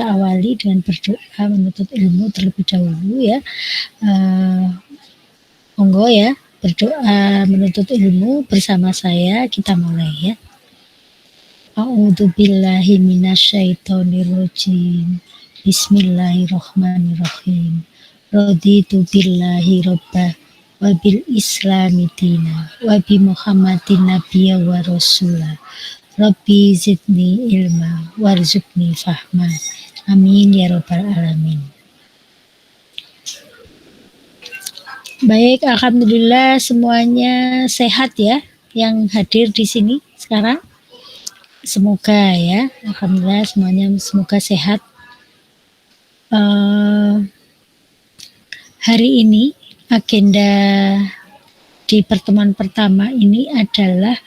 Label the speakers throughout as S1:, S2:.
S1: kita awali dengan berdoa menuntut ilmu terlebih dahulu ya. Monggo ya, berdoa menuntut ilmu bersama saya, kita mulai ya. A'udzubillahi minasyaitonirrajim. Bismillahirrahmanirrahim. Raditu billahi rabbah wa bil islami dina wa bi Muhammadin nabiyya wa rasulah. Rabbi zidni ilma warzuqni fahma. Amin ya rabbal alamin. Baik, alhamdulillah semuanya sehat ya yang hadir di sini sekarang. Semoga ya, alhamdulillah semuanya semoga sehat. Hari ini agenda di pertemuan pertama ini adalah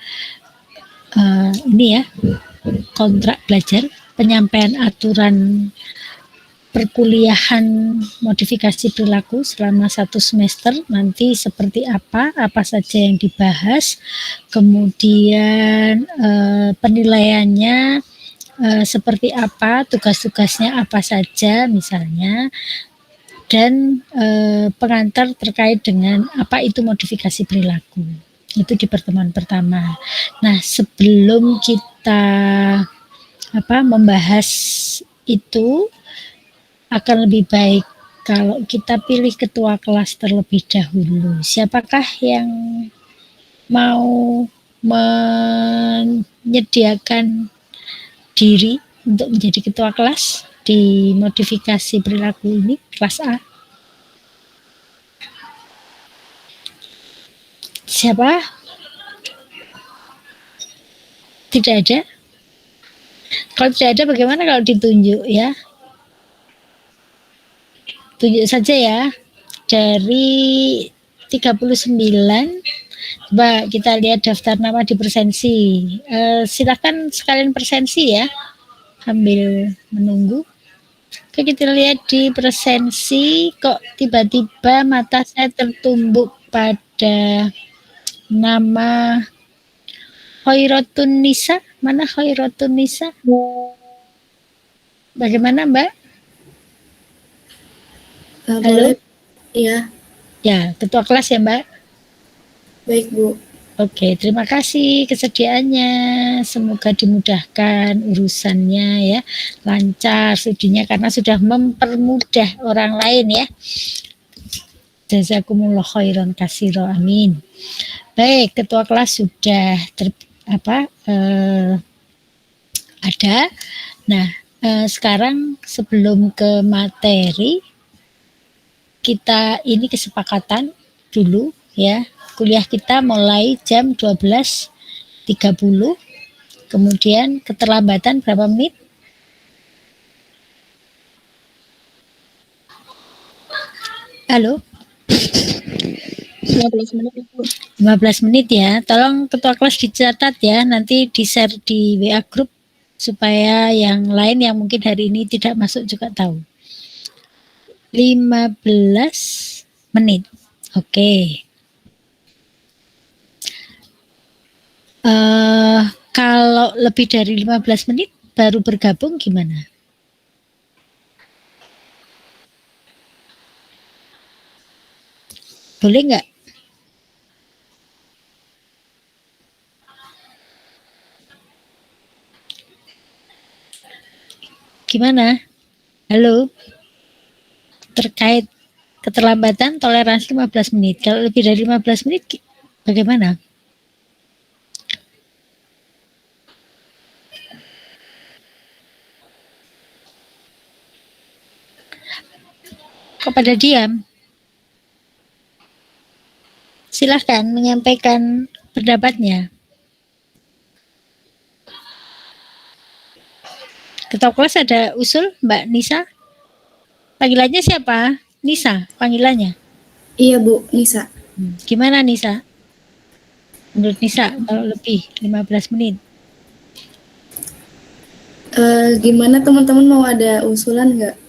S1: ini ya, kontrak belajar, penyampaian aturan perkuliahan modifikasi perilaku selama 1 semester, nanti seperti apa saja yang dibahas, kemudian penilaiannya seperti apa, tugas-tugasnya apa saja misalnya, dan pengantar terkait dengan apa itu modifikasi perilaku. Itu di pertemuan pertama. Nah, sebelum kita membahas itu, akan lebih baik kalau kita pilih ketua kelas terlebih dahulu. Siapakah yang mau menyediakan diri untuk menjadi ketua kelas di modifikasi perilaku ini, kelas A? Siapa? Tidak ada? Kalau tidak ada, bagaimana kalau ditunjuk ya? Tunjuk saja ya. Dari 39, coba kita lihat daftar nama di presensi. Silakan sekalian presensi ya, sambil menunggu. Oke, kita lihat di presensi, kok tiba-tiba mata saya tertumbuk pada nama Khairotun Nisa. Mana Khairotun Nisa? Bagaimana Mbak? Halo?
S2: Iya.
S1: Ya, ketua kelas ya Mbak?
S2: Baik Bu.
S1: Oke, terima kasih kesediaannya. Semoga dimudahkan urusannya ya, lancar studinya karena sudah mempermudah orang lain ya. Jazakumullah khairan katsira, amin. Baik, ketua kelas sudah ada. Nah, sekarang sebelum ke materi, kita ini kesepakatan dulu ya. Kuliah kita mulai jam 12.30. Kemudian keterlambatan berapa menit? Halo?
S2: 15 menit Bu.
S1: 15 menit ya. Tolong ketua kelas dicatat ya, nanti di-share di WA group supaya yang lain yang mungkin hari ini tidak masuk juga tahu. 15 menit. Oke. Kalau lebih dari 15 menit baru bergabung gimana? Boleh nggak? Gimana? Halo? Terkait keterlambatan toleransi 15 menit. Kalau lebih dari 15 menit bagaimana? Kok pada diam? Silahkan menyampaikan pendapatnya. Ketua kelas ada usul Mbak Nisa? Panggilannya siapa? Nisa panggilannya?
S2: Iya Bu, Nisa.
S1: Gimana Nisa? Menurut Nisa kalau lebih 15 menit?
S2: Gimana teman-teman, mau ada usulan nggak?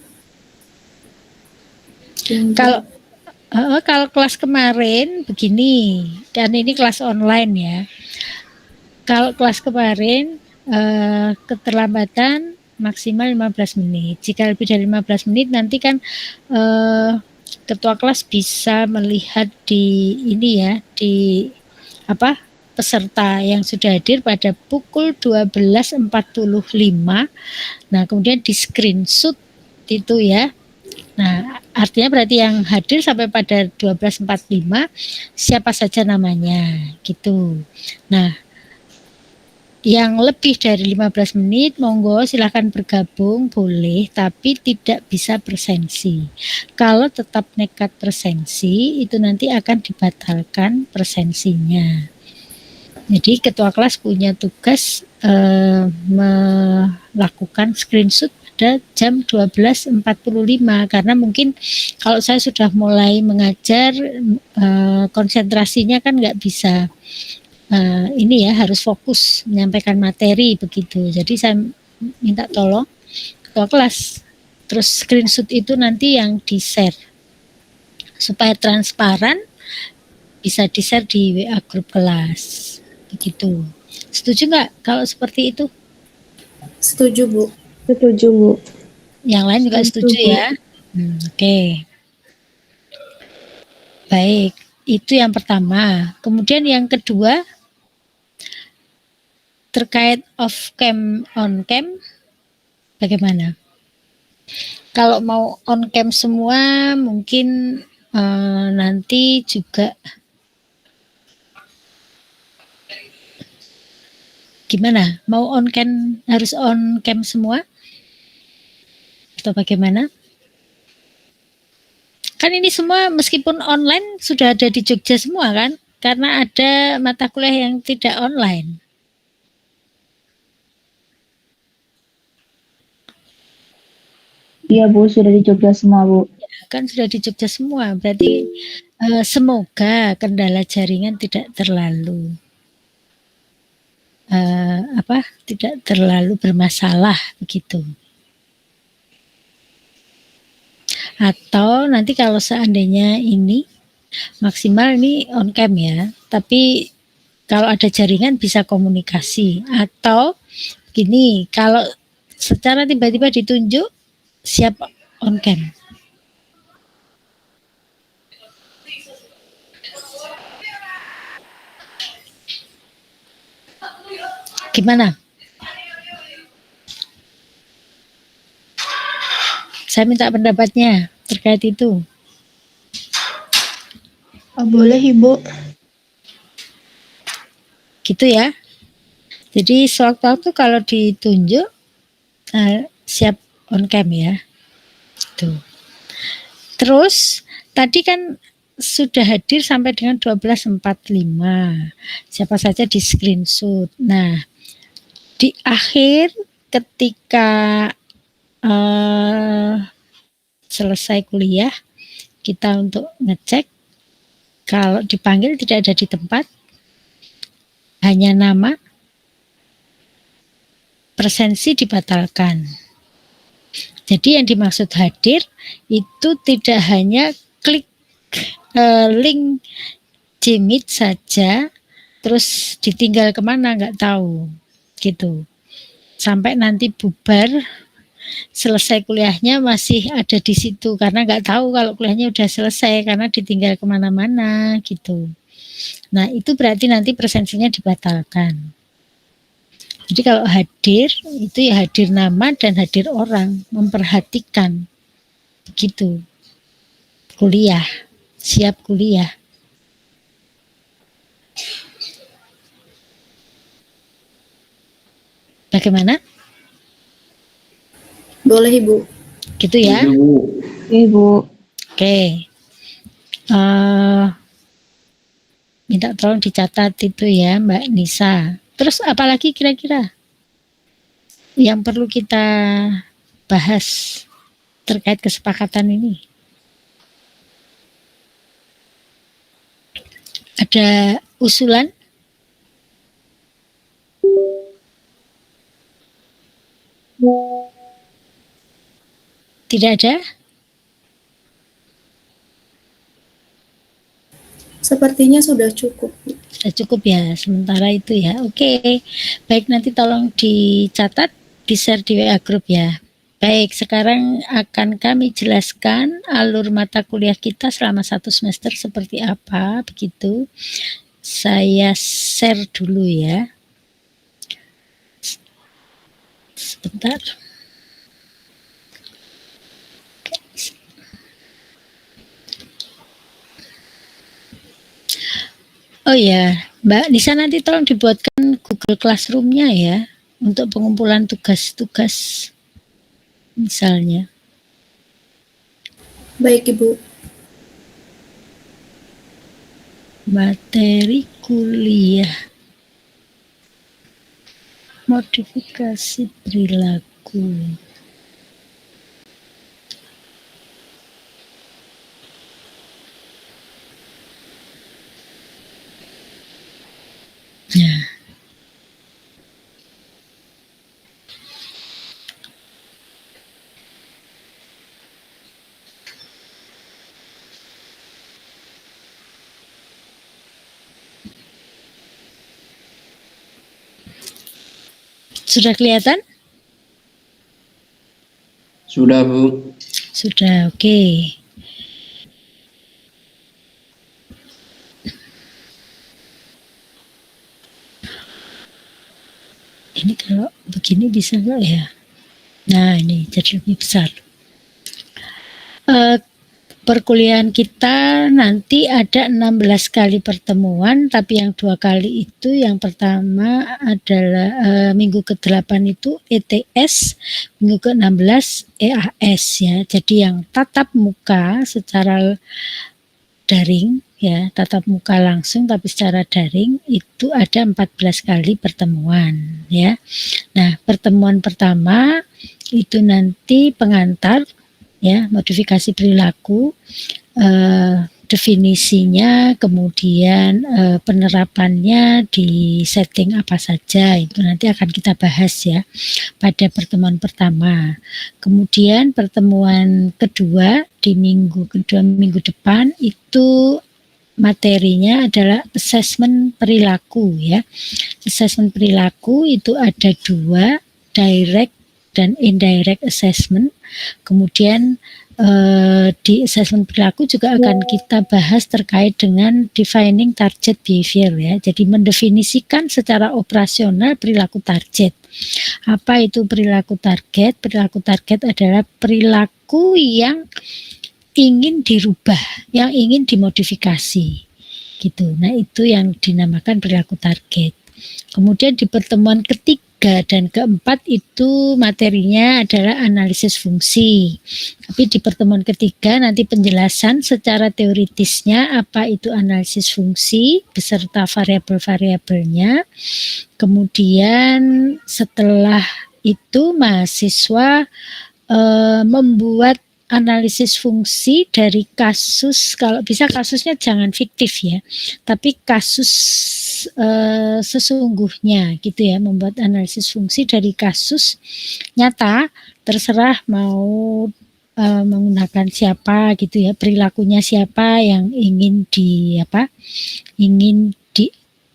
S1: Kalau kelas kemarin begini, dan ini kelas online ya. Kalau kelas kemarin keterlambatan maksimal 15 menit. Jika lebih dari 15 menit nanti kan ketua kelas bisa melihat di ini ya, di apa peserta yang sudah hadir pada pukul 12.45. Nah, kemudian di screenshot itu ya. Nah, artinya berarti yang hadir sampai pada 12.45 siapa saja namanya gitu. Nah, yang lebih dari 15 menit monggo silahkan bergabung boleh, tapi tidak bisa presensi. Kalau tetap nekat presensi itu nanti akan dibatalkan presensinya. Jadi ketua kelas punya tugas melakukan screenshot pada jam 12.45 karena mungkin kalau saya sudah mulai mengajar konsentrasinya kan nggak bisa ini ya, harus fokus menyampaikan materi begitu. Jadi saya minta tolong ketua kelas terus screenshot itu nanti yang di-share supaya transparan, bisa di-share di WA grup kelas begitu. Setuju nggak kalau seperti itu?
S2: Setuju, Bu.
S3: Setuju, Bu.
S1: Yang lain juga setuju ya? Oke. Baik, itu yang pertama. Kemudian yang kedua terkait off cam on cam bagaimana? Kalau mau on cam semua mungkin nanti juga gimana? Mau on cam harus on cam semua? Atau bagaimana? Kan ini semua meskipun online sudah ada di Jogja semua kan? Karena ada mata kuliah yang tidak online.
S3: Iya, Bu, sudah di Jogja semua, Bu.
S1: Kan sudah di Jogja semua. Berarti semoga kendala jaringan tidak terlalu tidak terlalu bermasalah begitu. Atau nanti kalau seandainya ini maksimal ini on cam ya, tapi kalau ada jaringan bisa komunikasi. Atau gini, kalau secara tiba-tiba ditunjuk siap on cam. Gimana? Saya minta pendapatnya terkait itu.
S3: Boleh, Ibu.
S1: Gitu ya. Jadi sewaktu-waktu kalau ditunjuk siap on cam ya. Tuh. Terus tadi kan sudah hadir sampai dengan 12.45. Siapa saja di screenshot. Nah, di akhir ketika selesai kuliah kita untuk ngecek kalau dipanggil tidak ada di tempat, hanya nama, presensi dibatalkan. Jadi yang dimaksud hadir itu tidak hanya klik link Jmeet saja terus ditinggal kemana nggak tahu gitu. Sampai nanti bubar selesai kuliahnya masih ada di situ karena nggak tahu kalau kuliahnya udah selesai karena ditinggal kemana-mana gitu. Nah itu berarti nanti presensinya dibatalkan. Jadi kalau hadir itu ya hadir nama dan hadir orang, memperhatikan begitu. Kuliah, siap kuliah. Bagaimana?
S2: Boleh, Ibu.
S1: Gitu ya.
S3: Ibu.
S1: Oke. Minta tolong dicatat itu ya Mbak Nisa. Terus apalagi kira-kira yang perlu kita bahas terkait kesepakatan ini? Ada usulan? Tidak ada?
S2: Sepertinya sudah cukup.
S1: Sudah cukup ya sementara itu ya. Oke. Baik, nanti tolong dicatat di-share di WA group ya. Baik, sekarang akan kami jelaskan alur mata kuliah kita selama 1 semester seperti apa, begitu. Saya share dulu ya. Sebentar. Oh ya, Mbak Nisa nanti tolong dibuatkan Google Classroom-nya ya, untuk pengumpulan tugas-tugas misalnya.
S2: Baik, Ibu.
S1: Materi kuliah. Modifikasi perilaku. Nah, sudah kelihatan?
S4: Sudah, Bu.
S1: Sudah, oke. Ini kalau begini bisa nggak ya? Nah, ini jadi lebih besar. Perkuliahan kita nanti ada 16 kali pertemuan, tapi yang 2 kali itu yang pertama adalah minggu ke-8 itu ETS, minggu ke-16 EAS ya. Jadi yang tatap muka secara daring ya, tatap muka langsung tapi secara daring itu ada 14 kali pertemuan ya. Nah, pertemuan pertama itu nanti pengantar ya, modifikasi perilaku, definisinya, kemudian penerapannya di setting apa saja, itu nanti akan kita bahas ya pada pertemuan pertama. Kemudian pertemuan kedua di minggu kedua minggu depan itu materinya adalah assessment perilaku ya. Assessment perilaku itu ada 2, direct dan indirect assessment. Kemudian di assessment perilaku juga akan kita bahas terkait dengan defining target behavior ya. Jadi mendefinisikan secara operasional perilaku target. Apa itu perilaku target? Perilaku target adalah perilaku yang ingin dirubah, yang ingin dimodifikasi gitu. Nah, itu yang dinamakan perilaku target. Kemudian di pertemuan ketiga dan keempat itu materinya adalah analisis fungsi. Tapi di pertemuan ketiga nanti penjelasan secara teoritisnya apa itu analisis fungsi beserta variabel-variabelnya. Kemudian setelah itu mahasiswa membuat analisis fungsi dari kasus, kalau bisa kasusnya jangan fiktif ya, tapi kasus sesungguhnya gitu ya, membuat analisis fungsi dari kasus nyata, terserah mau menggunakan siapa gitu ya, perilakunya siapa yang ingin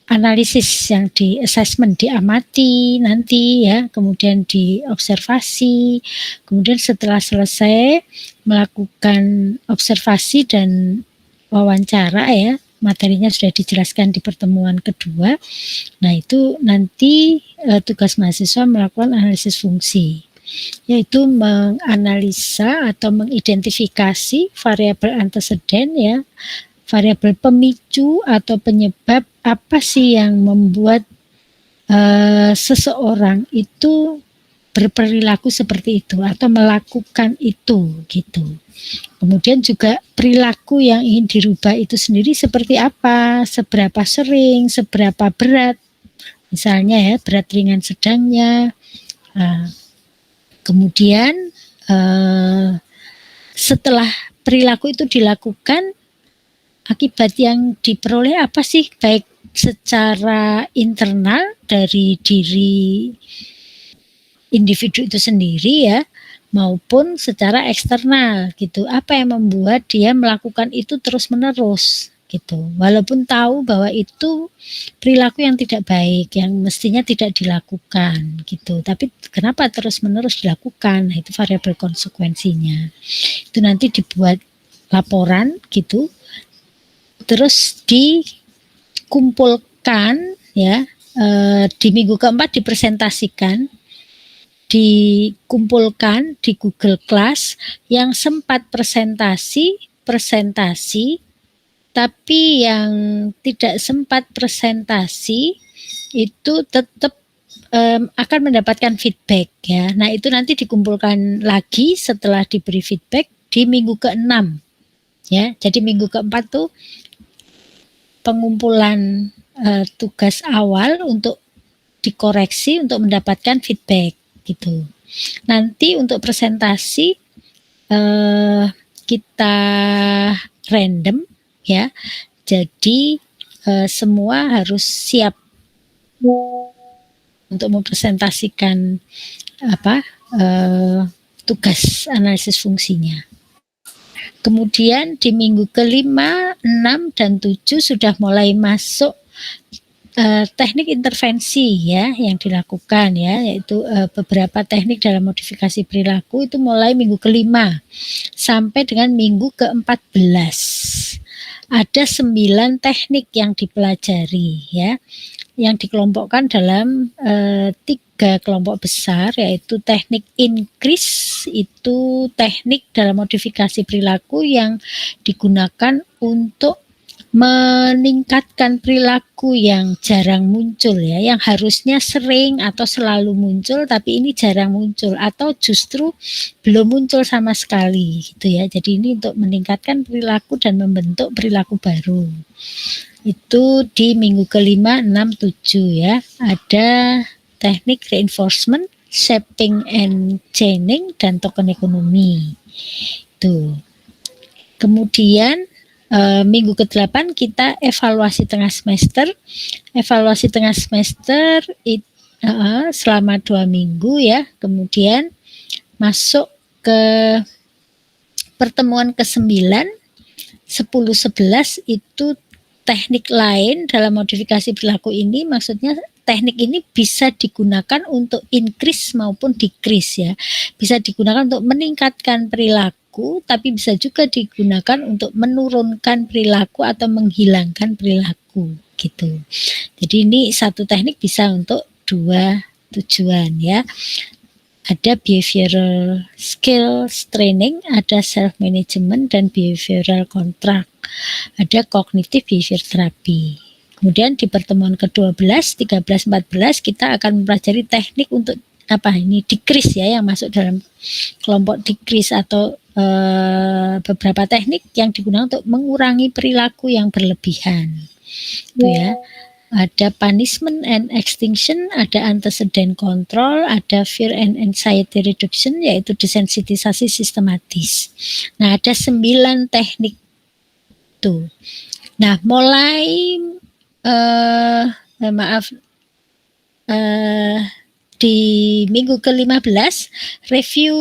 S1: analisis, yang di assessment, diamati nanti ya, kemudian diobservasi, kemudian setelah selesai melakukan observasi dan wawancara ya, materinya sudah dijelaskan di pertemuan kedua. Nah, itu nanti tugas mahasiswa melakukan analisis fungsi, yaitu menganalisa atau mengidentifikasi variabel anteseden ya, variabel pemicu atau penyebab apa sih yang membuat seseorang itu berperilaku seperti itu atau melakukan itu gitu. Kemudian juga perilaku yang ingin dirubah itu sendiri seperti apa, seberapa sering, seberapa berat, misalnya ya, berat ringan sedangnya. Kemudian setelah perilaku itu dilakukan, akibat yang diperoleh apa sih, baik secara internal dari diri individu itu sendiri ya, maupun secara eksternal gitu. Apa yang membuat dia melakukan itu terus-menerus gitu. Walaupun tahu bahwa itu perilaku yang tidak baik, yang mestinya tidak dilakukan gitu. Tapi kenapa terus-menerus dilakukan? Nah, itu variabel konsekuensinya. Itu nanti dibuat laporan gitu. Terus dikumpulkan ya, di minggu keempat dipresentasikan, dikumpulkan di Google Class. Yang sempat presentasi, tapi yang tidak sempat presentasi itu tetap akan mendapatkan feedback ya. Nah, itu nanti dikumpulkan lagi setelah diberi feedback di minggu ke-6 ya. Jadi minggu ke-4 tuh pengumpulan tugas awal untuk dikoreksi untuk mendapatkan feedback gitu. Nanti untuk presentasi kita random ya. Jadi semua harus siap untuk mempresentasikan tugas analisis fungsinya. Kemudian di minggu ke-5, 6 dan 7 sudah mulai masuk teknik intervensi ya yang dilakukan ya, yaitu beberapa teknik dalam modifikasi perilaku itu mulai minggu ke-5 sampai dengan minggu ke-14. Ada 9 teknik yang dipelajari ya, yang dikelompokkan dalam 3 kelompok besar, yaitu teknik increase, itu teknik dalam modifikasi perilaku yang digunakan untuk meningkatkan perilaku yang jarang muncul ya, yang harusnya sering atau selalu muncul tapi ini jarang muncul atau justru belum muncul sama sekali gitu ya. Jadi ini untuk meningkatkan perilaku dan membentuk perilaku baru. Itu di minggu ke-5, 6, 7 ya. Ada teknik reinforcement, shaping and chaining, dan token ekonomi. Tuh. Kemudian minggu ke-8 kita evaluasi tengah semester. Evaluasi tengah semester selama 2 minggu ya. Kemudian masuk ke pertemuan ke-9, 10-11 itu teknik lain dalam modifikasi perilaku ini. Maksudnya teknik ini bisa digunakan untuk increase maupun decrease ya. Bisa digunakan untuk meningkatkan perilaku, tapi bisa juga digunakan untuk menurunkan perilaku atau menghilangkan perilaku gitu. Jadi ini satu teknik bisa untuk 2 tujuan ya. Ada behavioral skills training, ada self management dan behavioral contract. Ada cognitive behavior therapy. Kemudian di pertemuan ke-12, 13, 14 kita akan mempelajari teknik untuk decrease ya, yang masuk dalam kelompok decrease atau beberapa teknik yang digunakan untuk mengurangi perilaku yang berlebihan. Itu ya. Ada punishment and extinction, ada antecedent control, ada fear and anxiety reduction, yaitu desensitisasi sistematis. Nah, ada 9 teknik itu. Nah, mulai di minggu ke-15 review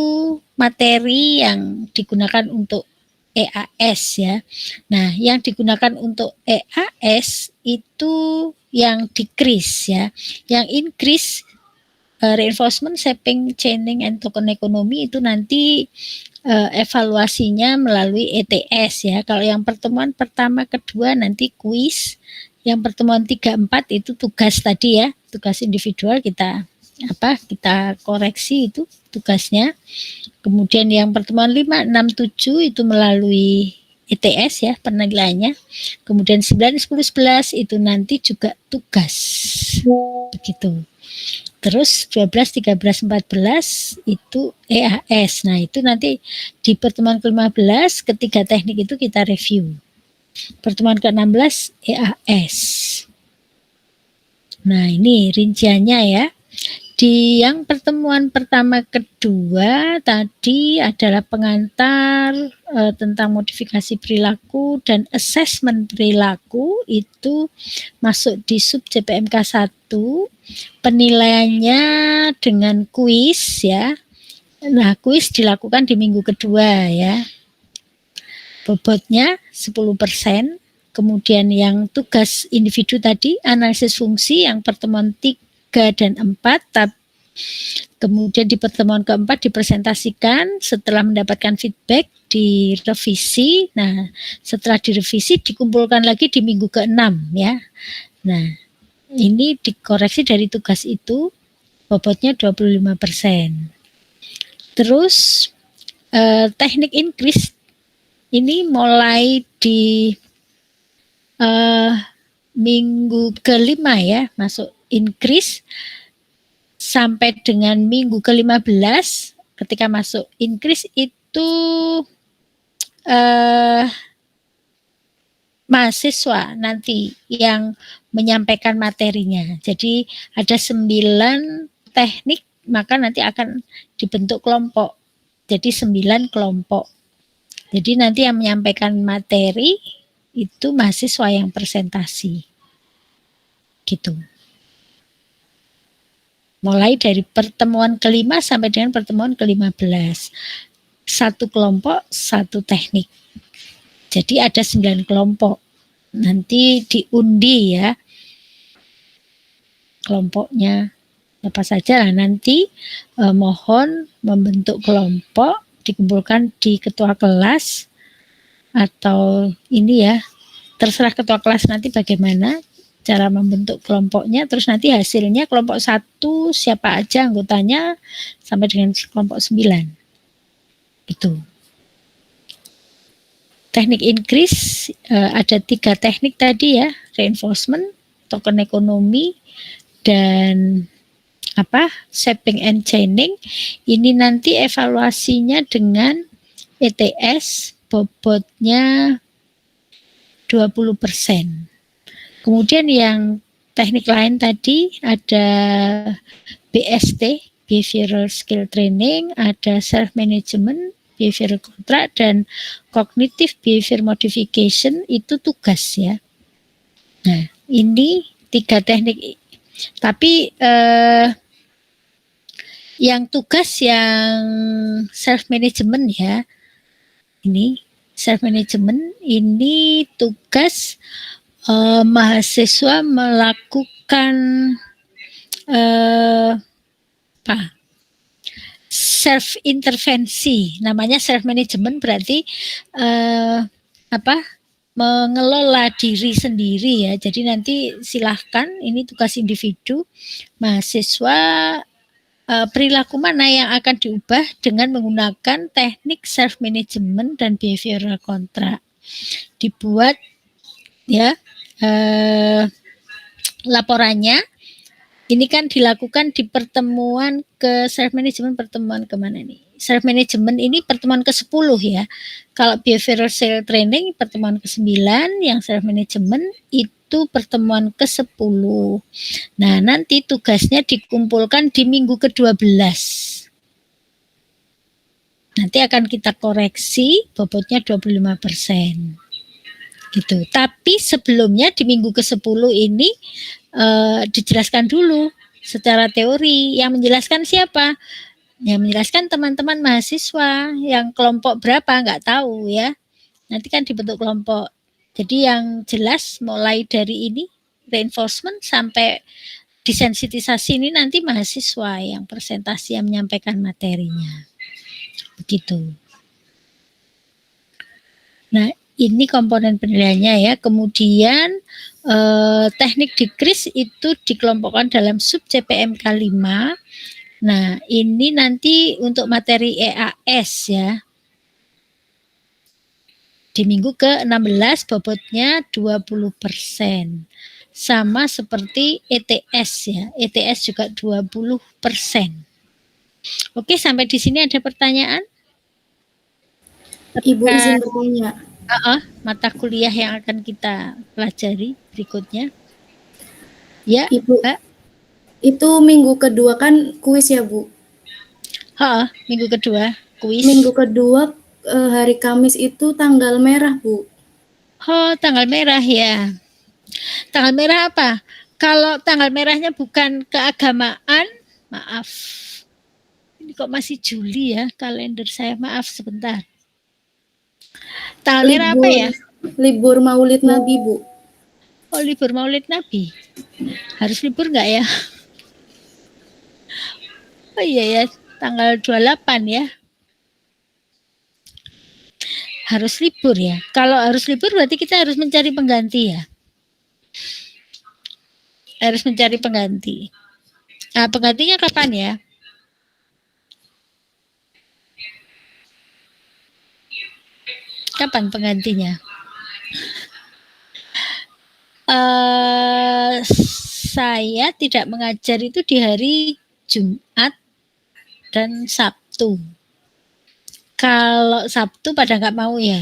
S1: materi yang digunakan untuk EAS ya. Nah, yang digunakan untuk EAS itu yang decrease ya. Yang increase reinforcement, shaping, chaining, and token ekonomi itu nanti evaluasinya melalui ETS ya. Kalau yang pertemuan pertama, kedua nanti kuis. Yang pertemuan 3, 4 itu tugas tadi ya, tugas individual kita koreksi itu tugasnya. Kemudian yang pertemuan 5, 6, 7 itu melalui ETS ya penilaiannya. Kemudian 9, 10, 11 itu nanti juga tugas. Begitu. Terus 12, 13, 14 itu EAS. Nah, itu nanti di pertemuan ke-15 ketiga teknik itu kita review. Pertemuan ke-16 EAS. Nah, ini rinciannya ya. Di yang pertemuan pertama kedua tadi adalah pengantar tentang modifikasi perilaku dan assessment perilaku, itu masuk di sub JPMK 1. Penilaiannya dengan kuis ya. Nah, kuis dilakukan di minggu kedua ya. Bobotnya 10%. Kemudian yang tugas individu tadi, analisis fungsi yang pertemuan 3 dan 4, kemudian di pertemuan keempat dipresentasikan setelah mendapatkan feedback, direvisi. Nah, setelah direvisi dikumpulkan lagi di minggu ke-6 ya. Nah, ini dikoreksi dari tugas itu, bobotnya 25%. Terus teknik increase ini mulai di minggu ke-5 ya, masuk increase sampai dengan minggu ke-15. Ketika masuk increase itu mahasiswa nanti yang menyampaikan materinya. Jadi ada 9 teknik, maka nanti akan dibentuk kelompok. Jadi 9 kelompok. Jadi nanti yang menyampaikan materi itu mahasiswa yang presentasi. Gitu. Mulai dari pertemuan ke-5 sampai dengan pertemuan ke-15. 1 kelompok, 1 teknik. Jadi ada 9 kelompok. Nanti diundi ya kelompoknya apa saja lah. Nanti mohon membentuk kelompok, dikumpulkan di ketua kelas atau ini ya, terserah ketua kelas nanti bagaimana cara membentuk kelompoknya. Terus nanti hasilnya kelompok 1 siapa aja anggotanya sampai dengan kelompok 9. Itu. Teknik increase ada 3 teknik tadi ya, reinforcement, token ekonomi, dan shaping and chaining. Ini nanti evaluasinya dengan ETS, bobotnya 20%. Kemudian yang teknik lain tadi ada BST, Behavioral Skill Training, ada Self Management, Behavioral Contract, dan Cognitive Behavior Modification, itu tugas ya. Nah, ini 3 teknik. Tapi yang tugas yang self management ya, ini self management ini tugas mahasiswa melakukan self intervensi. Namanya self management berarti mengelola diri sendiri ya. Jadi nanti silahkan, ini tugas individu, mahasiswa perilaku mana yang akan diubah dengan menggunakan teknik self management dan behavioral contract. Dibuat ya laporannya. Ini kan dilakukan di pertemuan ke self management, pertemuan kemana nih? Self management ini pertemuan ke-10 ya. Kalau behavioral skill training pertemuan ke-9, yang self management itu pertemuan ke-10. Nah, nanti tugasnya dikumpulkan di minggu ke-12. Nanti akan kita koreksi, bobotnya 25%. Gitu. Tapi sebelumnya di minggu ke-10 ini dijelaskan dulu secara teori. Yang menjelaskan siapa? Yang menjelaskan teman-teman mahasiswa. Yang kelompok berapa nggak tahu ya. Nanti kan dibentuk kelompok. Jadi yang jelas mulai dari ini reinforcement sampai desensitisasi ini nanti mahasiswa yang presentasi, yang menyampaikan materinya. Begitu. Nah, ini komponen penilaiannya ya. Kemudian teknik decrease itu dikelompokkan dalam sub CPMK 5. Nah, ini nanti untuk materi EAS ya. Di minggu ke-16 bobotnya 20%. Sama seperti ETS ya. ETS juga 20%. Oke, sampai di sini ada pertanyaan?
S2: Ibu izin bertanya.
S1: Mata kuliah yang akan kita pelajari berikutnya. Ya,
S2: Ibu,
S1: Mbak.
S2: Itu minggu kedua kan kuis ya, Bu?
S1: Minggu kedua kuis.
S2: Minggu kedua hari Kamis itu tanggal merah, Bu.
S1: Tanggal merah ya. Tanggal merah apa? Kalau tanggal merahnya bukan keagamaan, maaf. Ini kok masih Juli ya kalender saya, maaf sebentar. Tanggal merah apa ya?
S2: libur Maulid Nabi, Bu.
S1: Oh, libur Maulid Nabi. Harus libur nggak ya? Oh iya ya, tanggal 28 ya. Harus libur ya. Kalau harus libur berarti kita harus mencari pengganti ya. Harus mencari pengganti. Nah, penggantinya kapan ya? Kapan penggantinya? Saya tidak mengajar itu di hari Jumat dan Sabtu. Kalau Sabtu pada nggak mau ya.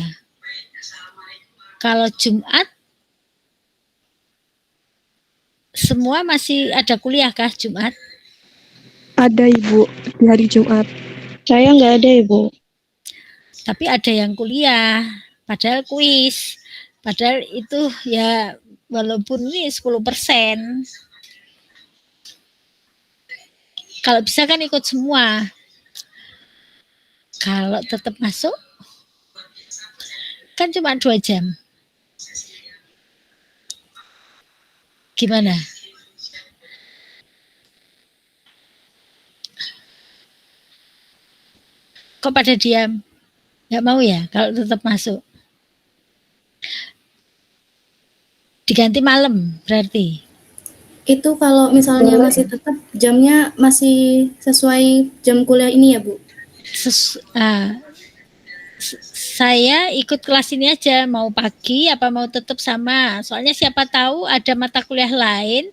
S1: Kalau Jumat semua masih ada kuliah kah Jumat?
S5: Ada Ibu, di hari Jumat.
S3: Saya nggak ada, Ibu.
S1: Tapi ada yang kuliah, padahal kuis. Padahal itu ya walaupun ini 10%. Kalau bisa kan ikut semua. Kalau tetap masuk, kan cuma 2 jam. Gimana? Kok pada diam? Nggak mau ya kalau tetap masuk? Diganti malam berarti?
S2: Itu kalau misalnya masih tetap jamnya masih sesuai jam kuliah ini ya, Bu? Saya ikut kelas ini aja, mau pagi apa mau tetap sama. Soalnya siapa tahu ada mata kuliah lain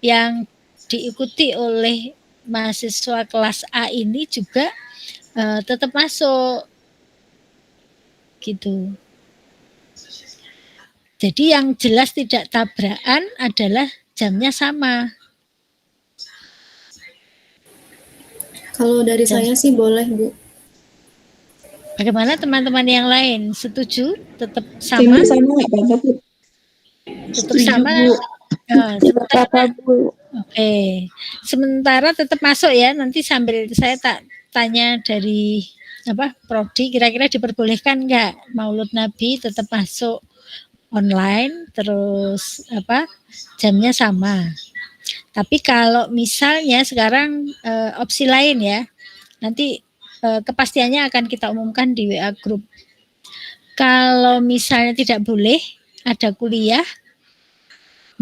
S2: yang diikuti oleh mahasiswa kelas A ini juga tetap masuk. Gitu. Jadi yang jelas tidak tabrakan adalah jamnya sama. Kalau dari saya sih boleh, Bu.
S1: Bagaimana teman-teman yang lain? Setuju? Tetap sama?
S3: Sama nggak apa-apa, Bu.
S1: Tetap sama?
S5: Apa Bu?
S1: Oke. Sementara tetap masuk ya. Nanti sambil saya tanya dari Prodi, kira-kira diperbolehkan nggak Maulud Nabi tetap masuk online, terus jamnya sama. Tapi kalau misalnya sekarang opsi lain ya, nanti kepastiannya akan kita umumkan di WA Group. Kalau misalnya tidak boleh ada kuliah,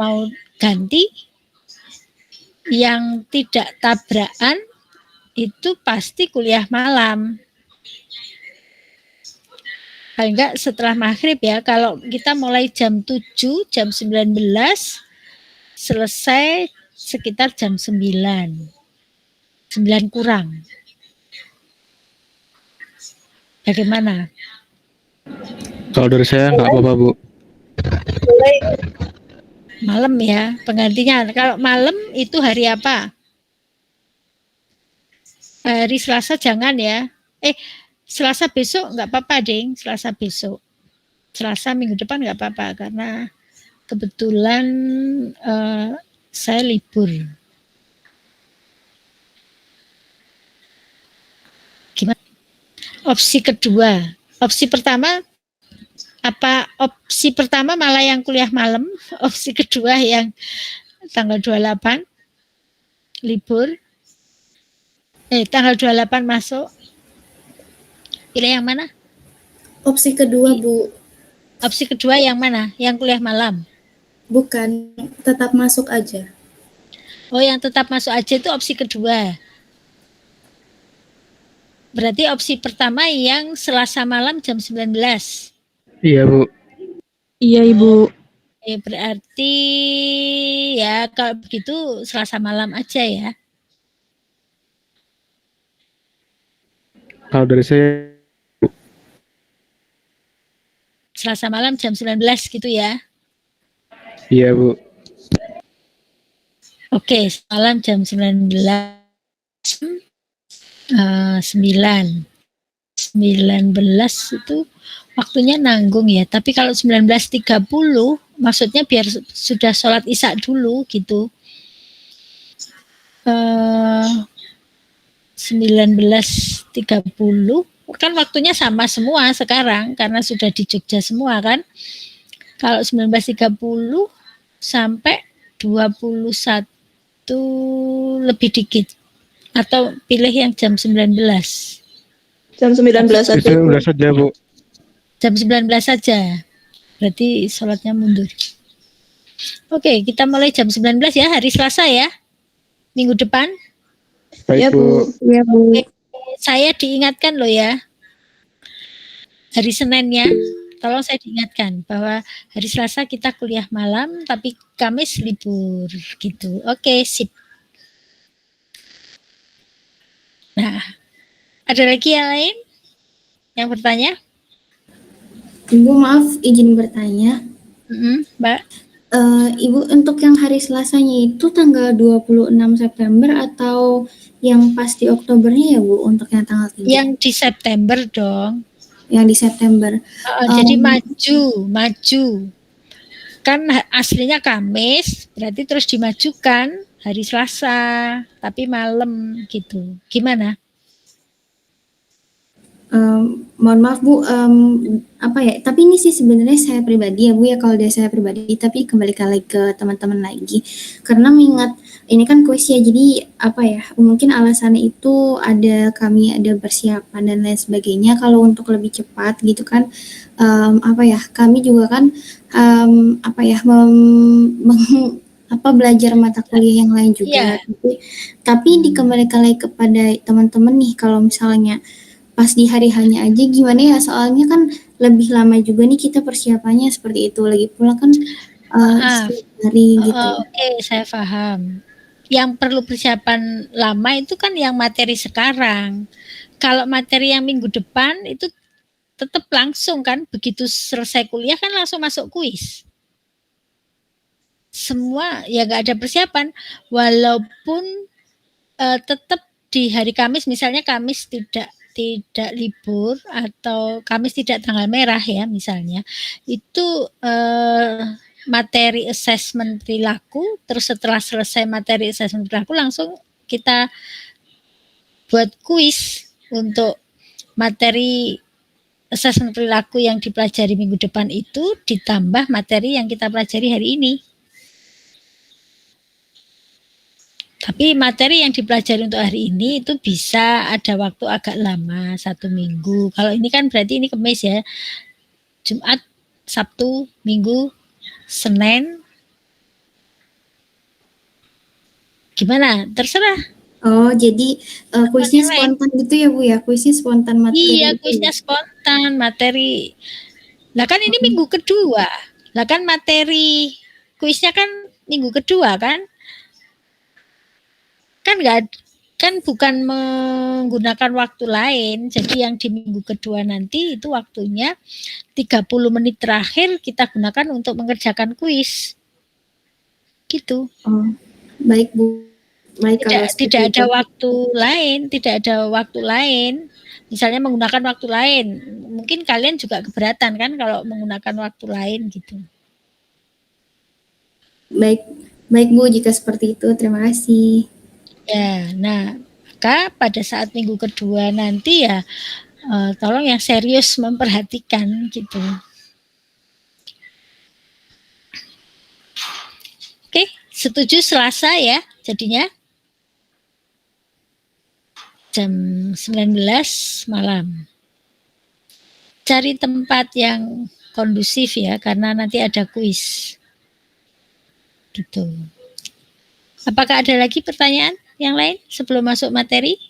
S1: mau ganti, yang tidak tabrakan itu pasti kuliah malam. Paling enggak setelah maghrib ya. Kalau kita mulai jam 7, jam 19, selesai sekitar jam 9. 9 kurang. Bagaimana?
S6: Kalau dari saya nggak apa-apa Bu.
S1: Malam ya penggantinya. Kalau malam itu hari apa? Hari Selasa jangan ya. Selasa besok nggak apa-apa ding. Selasa besok. Selasa minggu depan nggak apa-apa karena kebetulan saya libur. Gimana? Opsi kedua. Opsi pertama opsi pertama malah yang kuliah malam, opsi kedua yang tanggal 28 libur. Tanggal 28 masuk. Pilih yang mana?
S2: Opsi kedua, Bu.
S1: Opsi kedua yang mana? Yang kuliah malam?
S2: Bukan, tetap masuk aja.
S1: Oh, yang tetap masuk aja itu opsi kedua. Berarti opsi pertama yang Selasa malam jam 19.
S6: Iya Bu.
S5: Iya Ibu.
S1: Berarti ya kalau begitu Selasa malam aja ya.
S6: Kalau dari saya
S1: Selasa malam jam 19 gitu ya.
S6: iya Bu.
S1: Oke, malam jam 19. 19 itu waktunya nanggung ya. Tapi kalau 19.30 maksudnya biar sudah sholat isya dulu gitu. 19.30
S2: kan waktunya sama semua sekarang karena sudah di Jogja semua kan. Kalau 19.30 sampai 21 lebih dikit. Atau pilih yang jam 19.
S5: Jam 19 saja.
S6: Itu udah saja, Bu.
S2: Jam 19 saja. Berarti sholatnya mundur. Oke, kita mulai jam 19 ya, hari Selasa ya. Minggu depan.
S6: Baik,
S5: Ya, Bu. Ya, Bu.
S2: Saya diingatkan loh ya. Hari Seninnya, tolong saya diingatkan bahwa hari Selasa kita kuliah malam, tapi Kamis libur gitu. Oke, sip. Nah, ada lagi yang lain yang bertanya?
S7: Ibu maaf izin bertanya.
S2: Mbak.
S7: Ibu untuk yang hari Selasanya itu tanggal 26 September atau yang pas di Oktobernya ya Bu untuk yang tanggal 3?
S2: Yang di September dong.
S7: Yang di September.
S2: Jadi maju. Kan aslinya Kamis, berarti terus dimajukan hari Selasa, tapi malam gitu. Gimana?
S7: Mohon maaf Bu, apa ya? Tapi ini sih sebenarnya saya pribadi ya Bu ya, kalau dari saya pribadi. Tapi kembali lagi ke teman-teman lagi, karena mengingat ini kan kuis ya, jadi apa ya? Mungkin alasannya itu kami ada persiapan dan lain sebagainya. Kalau untuk lebih cepat gitu kan, apa ya? Kami juga kan apa ya? Belajar mata kuliah yang lain juga. Tapi dikembalikan lagi kepada teman-teman nih, kalau misalnya pas di hari hanya aja gimana ya, soalnya kan lebih lama juga nih kita persiapannya seperti itu, lagi pula kan hari gitu.
S2: Oke, saya paham. Yang perlu persiapan lama itu kan yang materi sekarang. Kalau materi yang minggu depan itu tetap langsung kan, begitu selesai kuliah kan langsung masuk kuis. Semua ya nggak ada persiapan, walaupun tetap di hari Kamis, misalnya Kamis tidak libur atau Kamis tidak tanggal merah ya misalnya, itu materi assessment perilaku, terus setelah selesai materi assessment perilaku langsung kita buat kuis untuk materi assessment perilaku yang dipelajari minggu depan itu ditambah materi yang kita pelajari hari ini. Tapi materi yang dipelajari untuk hari ini itu bisa ada waktu agak lama, 1 minggu. Kalau ini kan berarti ini Kamis ya. Jumat, Sabtu, Minggu, Senin. Gimana? Terserah.
S7: Oh, jadi kuisnya spontan gitu ya Bu ya? Kuisnya spontan materi.
S2: Iya, kuisnya spontan materi. Lah kan ini minggu kedua. Lah kan materi kuisnya kan minggu kedua kan? Kan bukan menggunakan waktu lain. Jadi yang di minggu kedua nanti itu waktunya 30 menit terakhir kita gunakan untuk mengerjakan kuis. Gitu.
S7: Oh, baik Bu. Baik,
S2: tidak ada waktu lain. Misalnya menggunakan waktu lain. Mungkin kalian juga keberatan kan kalau menggunakan waktu lain gitu.
S7: Baik Bu, jika seperti itu terima kasih.
S2: Ya, nah, maka pada saat minggu kedua nanti ya tolong yang serius memperhatikan gitu. Oke, setuju Selasa ya jadinya? Jam 19 malam. Cari tempat yang kondusif ya, karena nanti ada kuis. Gitu. Apakah ada lagi pertanyaan yang lain sebelum masuk materi?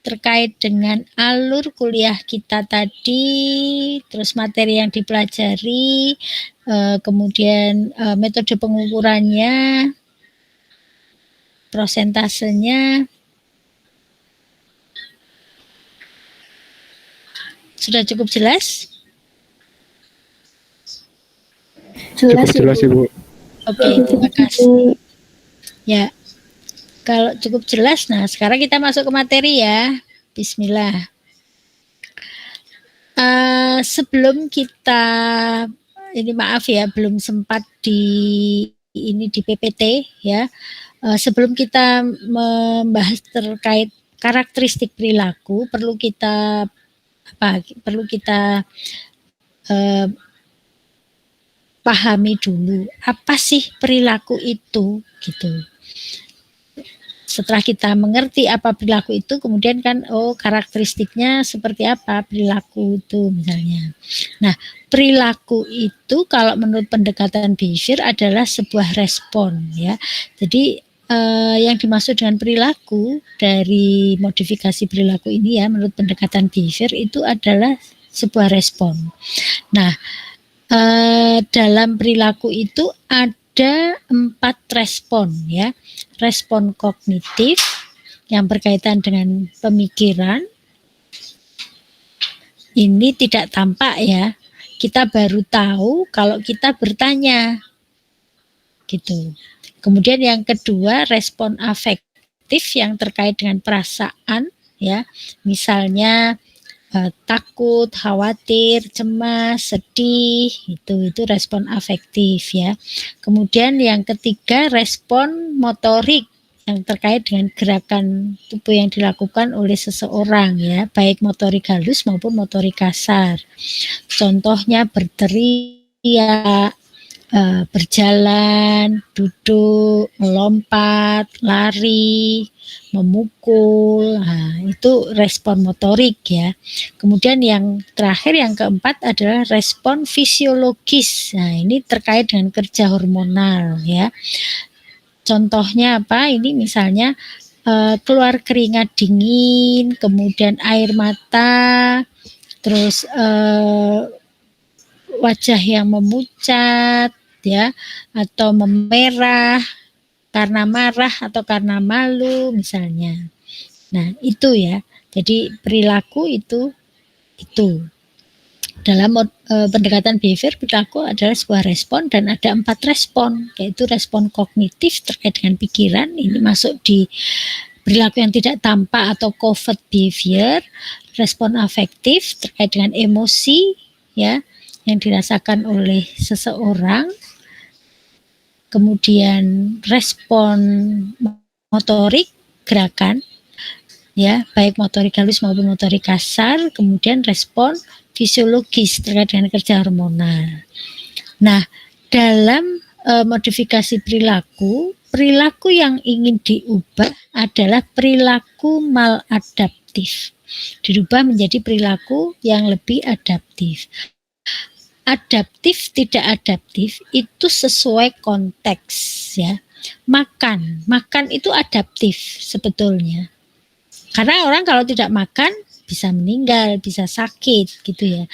S2: Terkait dengan alur kuliah kita tadi, terus materi yang dipelajari, kemudian metode pengukurannya, prosentasenya. Sudah cukup jelas?
S6: Cukup jelas Ibu.
S2: Oke, terima kasih. Ya, kalau cukup jelas, nah sekarang kita masuk ke materi ya. Bismillah. Sebelum kita, ini maaf ya, belum sempat di PPT ya. Sebelum kita membahas terkait karakteristik perilaku, perlu kita perlu kita pahami dulu apa sih perilaku itu gitu. Setelah kita mengerti apa perilaku itu, kemudian kan karakteristiknya seperti apa perilaku itu misalnya. Nah, perilaku itu kalau menurut pendekatan behavior adalah sebuah respon ya. Jadi yang dimaksud dengan perilaku dari modifikasi perilaku ini ya menurut pendekatan behavior itu adalah sebuah respon. Nah, dalam perilaku itu ada 4 respon ya. Respon kognitif yang berkaitan dengan pemikiran. Ini tidak tampak ya. Kita baru tahu kalau kita bertanya. Gitu. Kemudian yang kedua respon afektif yang terkait dengan perasaan ya. Misalnya takut, khawatir, cemas, sedih, itu respon afektif ya. Kemudian yang ketiga respon motorik yang terkait dengan gerakan tubuh yang dilakukan oleh seseorang ya, baik motorik halus maupun motorik kasar. Contohnya berteriak, berjalan, duduk, melompat, lari, memukul, nah, itu respon motorik ya. Kemudian yang terakhir yang keempat adalah respon fisiologis. Nah, ini terkait dengan kerja hormonal ya. Contohnya apa? Ini misalnya keluar keringat dingin, kemudian air mata, terus wajah yang memucat ya, atau memerah karena marah atau karena malu misalnya. Nah, itu ya. Jadi perilaku itu dalam pendekatan behavior, perilaku adalah sebuah respon dan ada 4 respon, yaitu respon kognitif terkait dengan pikiran, ini masuk di perilaku yang tidak tampak atau covert behavior. Respon afektif terkait dengan emosi ya yang dirasakan oleh seseorang. Kemudian respon motorik, gerakan ya, baik motorik halus maupun motorik kasar. Kemudian respon fisiologis terkait dengan kerja hormonal. Nah, dalam modifikasi perilaku yang ingin diubah adalah perilaku maladaptif. Dirubah menjadi perilaku yang lebih adaptif. Adaptif tidak adaptif itu sesuai konteks ya. Makan itu adaptif sebetulnya. Karena orang kalau tidak makan bisa meninggal, bisa sakit gitu ya.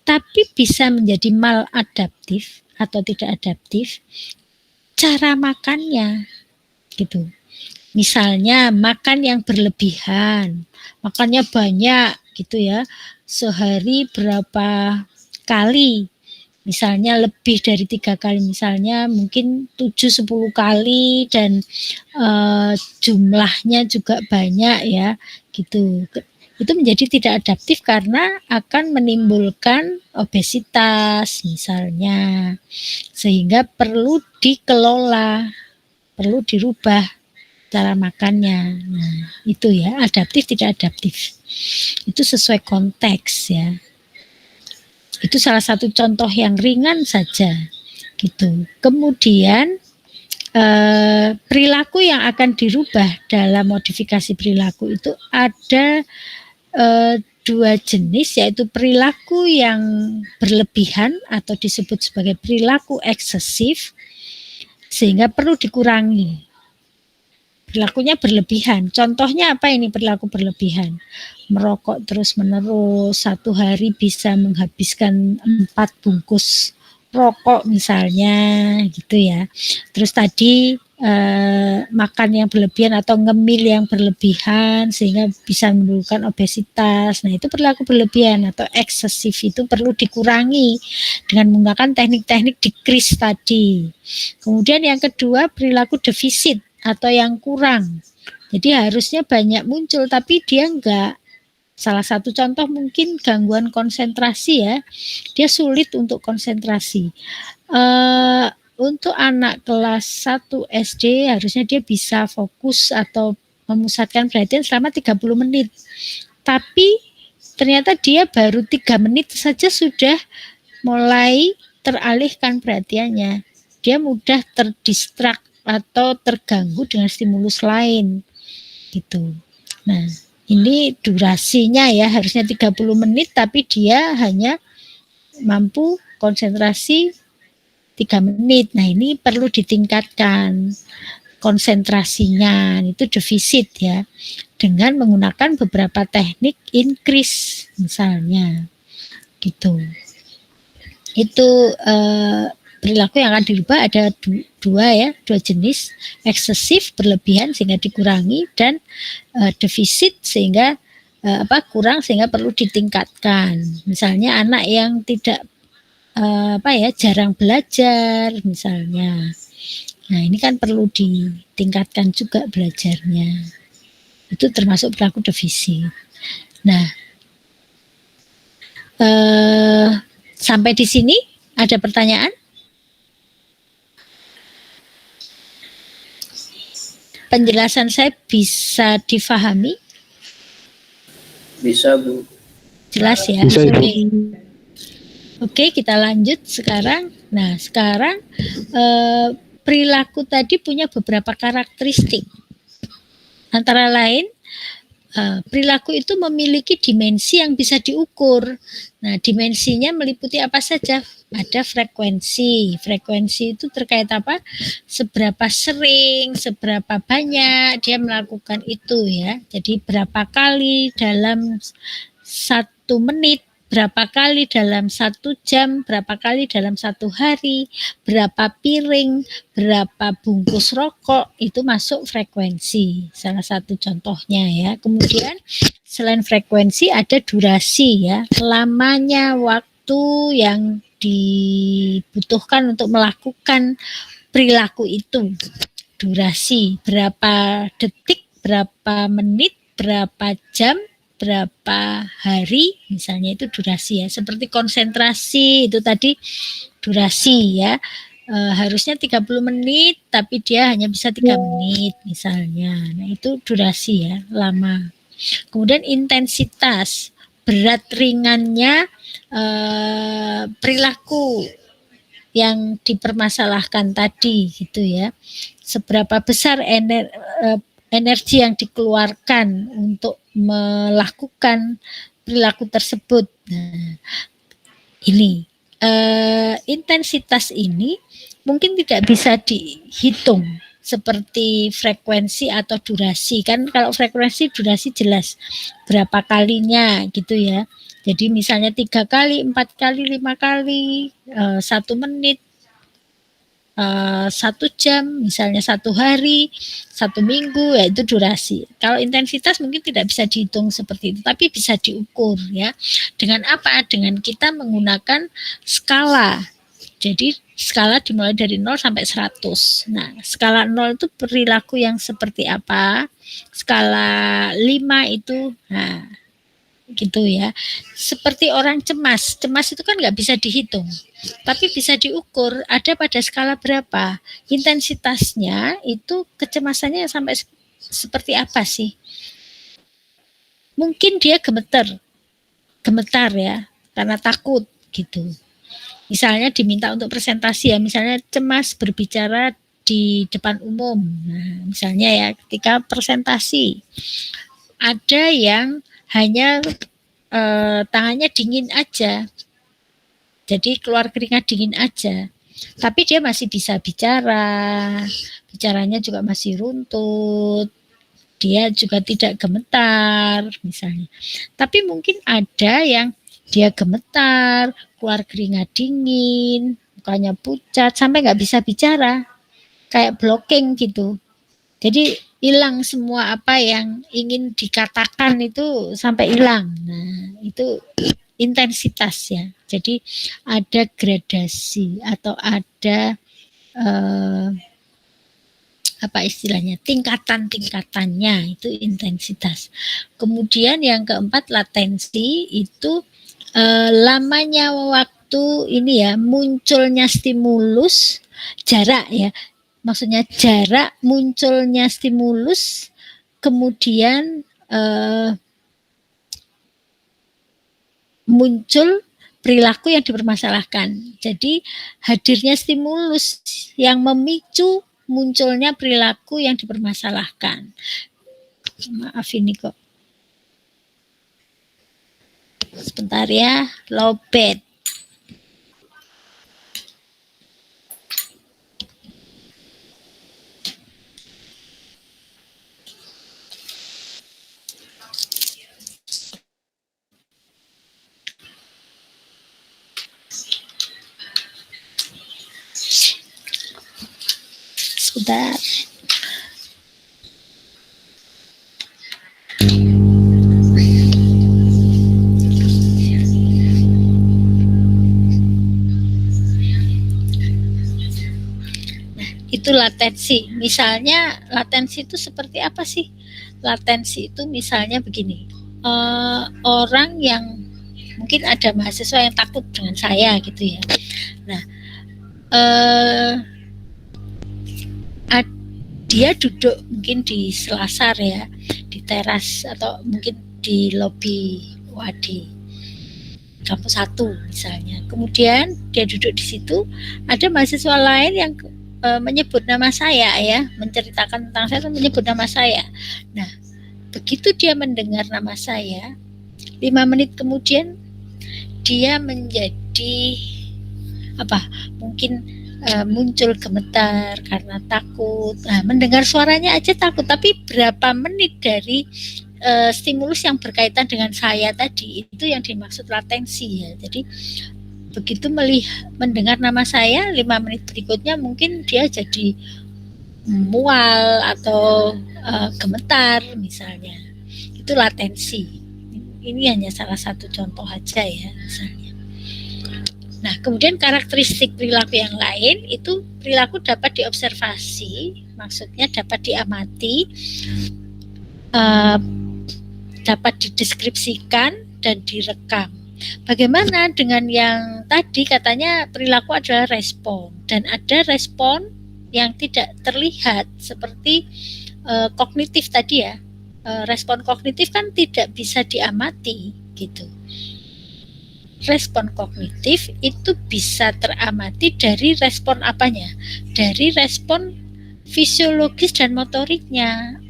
S2: Tapi bisa menjadi maladaptif atau tidak adaptif cara makannya gitu. Misalnya makan yang berlebihan, makannya banyak gitu ya. Sehari berapa kali, misalnya lebih dari 3 kali, misalnya mungkin 7-10 kali dan jumlahnya juga banyak ya gitu. Itu menjadi tidak adaptif karena akan menimbulkan obesitas misalnya, sehingga perlu dikelola, perlu dirubah cara makannya. Nah, itu ya, adaptif tidak adaptif itu sesuai konteks ya. Itu salah satu contoh yang ringan saja gitu. Kemudian perilaku yang akan dirubah dalam modifikasi perilaku itu ada 2 jenis, yaitu perilaku yang berlebihan atau disebut sebagai perilaku eksesif sehingga perlu dikurangi. Perilakunya berlebihan. Contohnya apa ini perilaku berlebihan? Merokok terus-menerus, 1 hari bisa menghabiskan 4 bungkus rokok misalnya gitu ya. Terus tadi makan yang berlebihan atau ngemil yang berlebihan sehingga bisa menimbulkan obesitas. Nah, itu perilaku berlebihan atau eksesif, itu perlu dikurangi dengan menggunakan teknik-teknik decrease tadi. Kemudian yang kedua perilaku defisit atau yang kurang. Jadi harusnya banyak muncul tapi dia enggak. Salah satu contoh mungkin gangguan konsentrasi ya. Dia sulit untuk konsentrasi. Untuk anak kelas 1 SD harusnya dia bisa fokus atau memusatkan perhatian selama 30 menit. Tapi ternyata dia baru 3 menit saja sudah mulai teralihkan perhatiannya. Dia mudah terdistrak atau terganggu dengan stimulus lain gitu. Nah, ini durasinya ya harusnya 30 menit tapi dia hanya mampu konsentrasi 3 menit. Nah, ini perlu ditingkatkan konsentrasinya, itu defisit ya. Dengan menggunakan beberapa teknik increase misalnya. Gitu. Itu perilaku yang akan dirubah ada dua jenis, eksesif berlebihan sehingga dikurangi dan defisit sehingga kurang sehingga perlu ditingkatkan. Misalnya anak yang tidak jarang belajar misalnya. Nah, ini kan perlu ditingkatkan juga belajarnya. Itu termasuk perilaku defisit. Nah, sampai di sini ada pertanyaan? Penjelasan saya bisa difahami?
S4: Bisa, Bu.
S2: Jelas ya?
S6: Bisa, Ibu.
S2: Oke, kita lanjut sekarang. Nah, sekarang perilaku tadi punya beberapa karakteristik. Antara lain, perilaku itu memiliki dimensi yang bisa diukur. Nah, dimensinya meliputi apa saja? Ada frekuensi. Frekuensi itu terkait apa? Seberapa sering, seberapa banyak dia melakukan itu ya. Jadi berapa kali dalam 1 menit, berapa kali dalam 1 jam, berapa kali dalam 1 hari, berapa piring, berapa bungkus rokok, itu masuk frekuensi. Salah satu contohnya ya. Kemudian selain frekuensi ada durasi ya, lamanya waktu yang dibutuhkan untuk melakukan perilaku itu. Durasi, berapa detik, berapa menit, berapa jam, berapa hari, misalnya itu durasi ya. Seperti konsentrasi itu tadi durasi ya. Harusnya 30 menit tapi dia hanya bisa 3 menit misalnya. Nah, itu durasi ya, lama. Kemudian intensitas, berat ringannya perilaku yang dipermasalahkan tadi gitu ya. Seberapa besar energi yang dikeluarkan untuk melakukan perilaku tersebut. Nah, ini intensitas ini mungkin tidak bisa dihitung seperti frekuensi atau durasi. Kan kalau frekuensi, durasi jelas berapa kalinya gitu ya. Jadi misalnya 3 kali, 4 kali, 5 kali, 1 menit, 1 jam, misalnya 1 hari, 1 minggu, ya itu durasi. Kalau intensitas mungkin tidak bisa dihitung seperti itu, tapi bisa diukur ya. Dengan apa? Dengan kita menggunakan skala. Jadi skala dimulai dari 0 sampai 100. Nah, skala 0 itu perilaku yang seperti apa? Skala 5 itu, nah gitu ya. Seperti orang cemas. Cemas itu kan nggak bisa dihitung, tapi bisa diukur. Ada pada skala berapa? Intensitasnya itu kecemasannya sampai seperti apa sih? Mungkin dia gemetar ya, karena takut gitu. Misalnya diminta untuk presentasi ya, misalnya cemas berbicara di depan umum. Nah, misalnya ya ketika presentasi ada yang hanya tangannya dingin aja, jadi keluar keringat dingin aja, tapi dia masih bisa bicara, bicaranya juga masih runtut, dia juga tidak gemetar misalnya. Tapi mungkin ada yang dia gemetar, keluar keringat dingin, mukanya pucat, sampai nggak bisa bicara, kayak blocking gitu. Jadi hilang semua apa yang ingin dikatakan itu sampai hilang. Nah, itu intensitas ya. Jadi ada gradasi atau ada apa istilahnya, tingkatan-tingkatannya, itu intensitas. Kemudian yang keempat latensi, itu lamanya waktu ini ya, munculnya stimulus, jarak ya. Maksudnya jarak munculnya stimulus, kemudian muncul perilaku yang dipermasalahkan. Jadi hadirnya stimulus yang memicu munculnya perilaku yang dipermasalahkan. Maaf ini kok. Sebentar ya, lobet. Sebentar. Itu latensi. Misalnya latensi itu seperti apa sih? Latensi itu misalnya begini, orang yang mungkin ada mahasiswa yang takut dengan saya gitu ya. Nah, dia duduk mungkin di selasar ya, di teras atau mungkin di lobi Wadi kampus 1 misalnya. Kemudian dia duduk di situ, ada mahasiswa lain yang menyebut nama saya ya, menceritakan tentang saya, menyebut nama saya. Nah, begitu dia mendengar nama saya, 5 menit kemudian dia menjadi mungkin muncul gemetar karena takut. Nah, mendengar suaranya aja takut, tapi berapa menit dari stimulus yang berkaitan dengan saya tadi, itu yang dimaksud latensi ya. Jadi begitu mendengar nama saya, 5 menit berikutnya mungkin dia jadi mual atau gemetar misalnya. Itu latensi. Ini hanya salah satu contoh aja ya misalnya. Nah, kemudian karakteristik perilaku yang lain itu perilaku dapat diobservasi, maksudnya dapat diamati, dapat dideskripsikan dan direkam. Bagaimana dengan yang tadi katanya perilaku adalah respon, dan ada respon yang tidak terlihat seperti kognitif tadi ya. Respon kognitif kan tidak bisa diamati gitu. Respon kognitif itu bisa teramati dari respon apanya? Dari respon fisiologis dan motoriknya.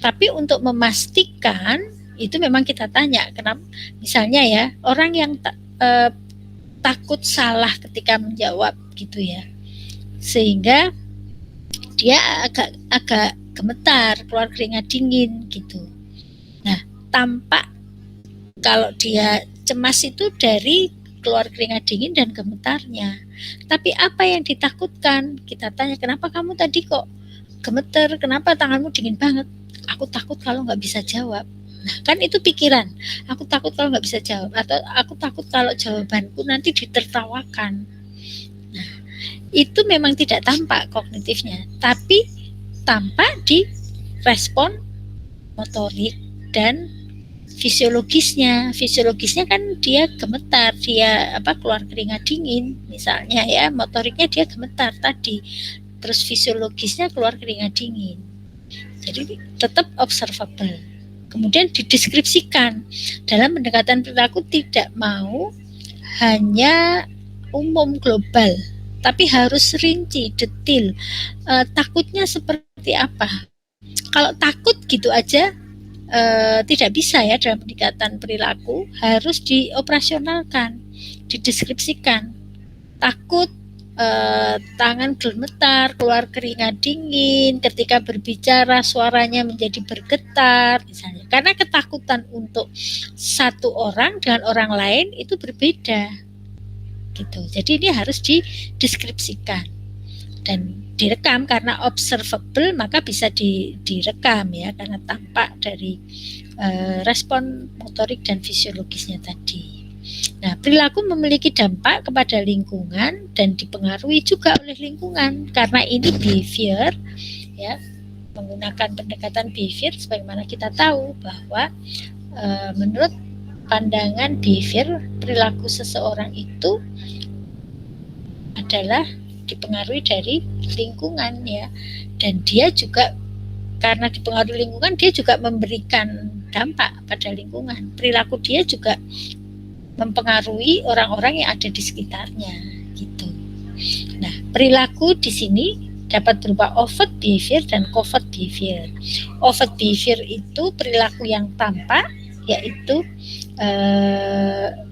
S2: Tapi untuk memastikan itu memang kita tanya, kenapa? Misalnya ya, orang yang takut salah ketika menjawab gitu ya, sehingga dia agak gemetar, keluar keringat dingin gitu. Nah, tampak kalau dia cemas itu dari keluar keringat dingin dan gemetarnya. Tapi apa yang ditakutkan? Kita tanya, kenapa kamu tadi kok gemeter? Kenapa tanganmu dingin banget? Aku takut kalau nggak bisa jawab. Nah, kan itu pikiran. Aku takut kalau nggak bisa jawab, atau aku takut kalau jawabanku nanti ditertawakan. Nah, itu memang tidak tampak kognitifnya, tapi tampak di respon motorik dan fisiologisnya. Fisiologisnya kan dia gemetar, dia keluar keringat dingin misalnya ya, motoriknya dia gemetar tadi, terus fisiologisnya keluar keringat dingin. Jadi tetap observable. Kemudian dideskripsikan. Dalam pendekatan perilaku tidak mau hanya umum global, tapi harus rinci, detil. Takutnya seperti apa? Kalau takut gitu aja tidak bisa ya dalam pendekatan perilaku, harus dioperasionalkan, dideskripsikan. Takut, tangan gemetar, keluar keringat dingin, ketika berbicara suaranya menjadi bergetar misalnya. Karena ketakutan untuk satu orang dengan orang lain itu berbeda gitu. Jadi ini harus dideskripsikan dan direkam, karena observable maka bisa direkam ya, karena tampak dari respon motorik dan fisiologisnya tadi. Nah, perilaku memiliki dampak kepada lingkungan dan dipengaruhi juga oleh lingkungan, karena ini behavior ya, menggunakan pendekatan behavior sebagaimana kita tahu bahwa menurut pandangan behavior, perilaku seseorang itu adalah dipengaruhi dari lingkungan ya, dan dia juga karena dipengaruhi lingkungan dia juga memberikan dampak pada lingkungan. Perilaku dia juga mempengaruhi orang-orang yang ada di sekitarnya gitu. Nah, perilaku di sini dapat berupa overt behavior dan covert behavior. Overt behavior itu perilaku yang tampak, yaitu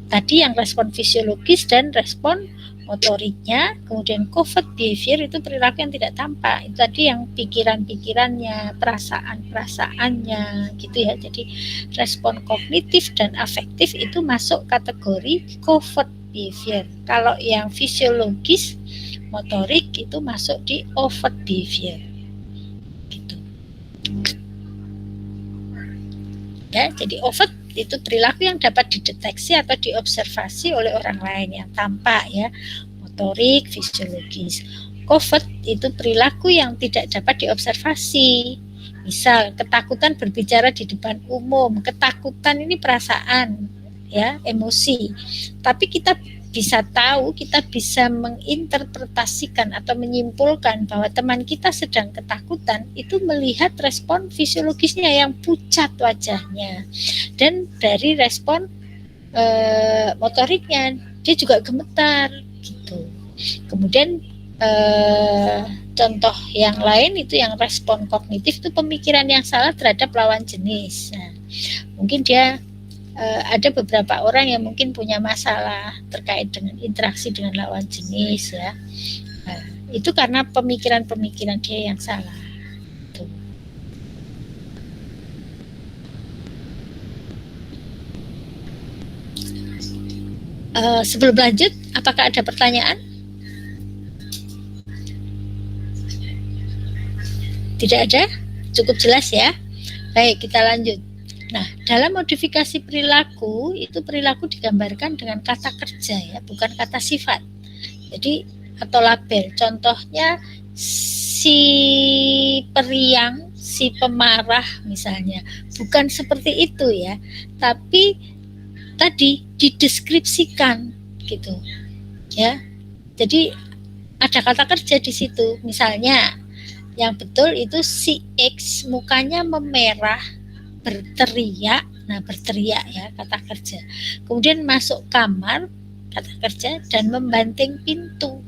S2: tadi yang respon fisiologis dan respon motoriknya. Kemudian covert behavior itu perilaku yang tidak tampak, itu tadi yang pikiran-pikirannya, perasaan-perasaannya gitu ya. Jadi respon kognitif dan afektif itu masuk kategori covert behavior. Kalau yang fisiologis motorik itu masuk di overt behavior gitu. Ya, jadi overt itu perilaku yang dapat dideteksi atau diobservasi oleh orang lain yang tampak ya, motorik, fisiologis. Covert itu perilaku yang tidak dapat diobservasi. Misal ketakutan berbicara di depan umum. Ketakutan ini perasaan ya, emosi. Tapi kita bisa tahu, kita bisa menginterpretasikan atau menyimpulkan bahwa teman kita sedang ketakutan itu melihat respon fisiologisnya yang pucat wajahnya, dan dari respon motoriknya dia juga gemetar gitu. Kemudian contoh yang lain itu yang respon kognitif itu pemikiran yang salah terhadap lawan jenis. Nah, mungkin dia ada beberapa orang yang mungkin punya masalah terkait dengan interaksi dengan lawan jenis ya. Nah, itu karena pemikiran-pemikiran dia yang salah. Tuh. Sebelum lanjut, apakah ada pertanyaan? Tidak ada? Cukup jelas ya? Baik, kita lanjut. Nah, dalam modifikasi perilaku, itu perilaku digambarkan dengan kata kerja ya, bukan kata sifat. Jadi, atau label. Contohnya, si periang, si pemarah misalnya. Bukan seperti itu ya, tapi tadi dideskripsikan gitu. Ya. Jadi, ada kata kerja di situ. Misalnya, yang betul itu si X mukanya memerah, berteriak. Nah, berteriak ya, kata kerja. Kemudian masuk kamar, kata kerja, dan membanting pintu.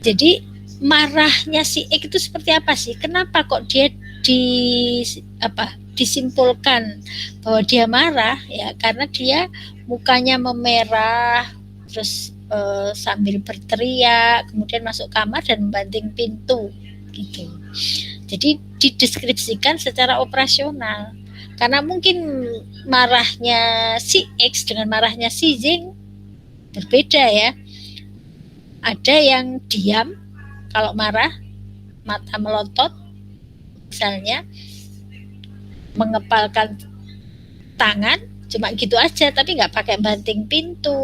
S2: Jadi marahnya si X itu seperti apa sih? Kenapa kok dia disimpulkan bahwa dia marah? Ya, karena dia mukanya memerah, terus sambil berteriak, kemudian masuk kamar dan membanting pintu gitu. Jadi dideskripsikan secara operasional. Karena mungkin marahnya si X dengan marahnya si Y berbeda ya. Ada yang diam kalau marah, mata melotot misalnya, mengepalkan tangan, cuma gitu aja, tapi nggak pakai banting pintu,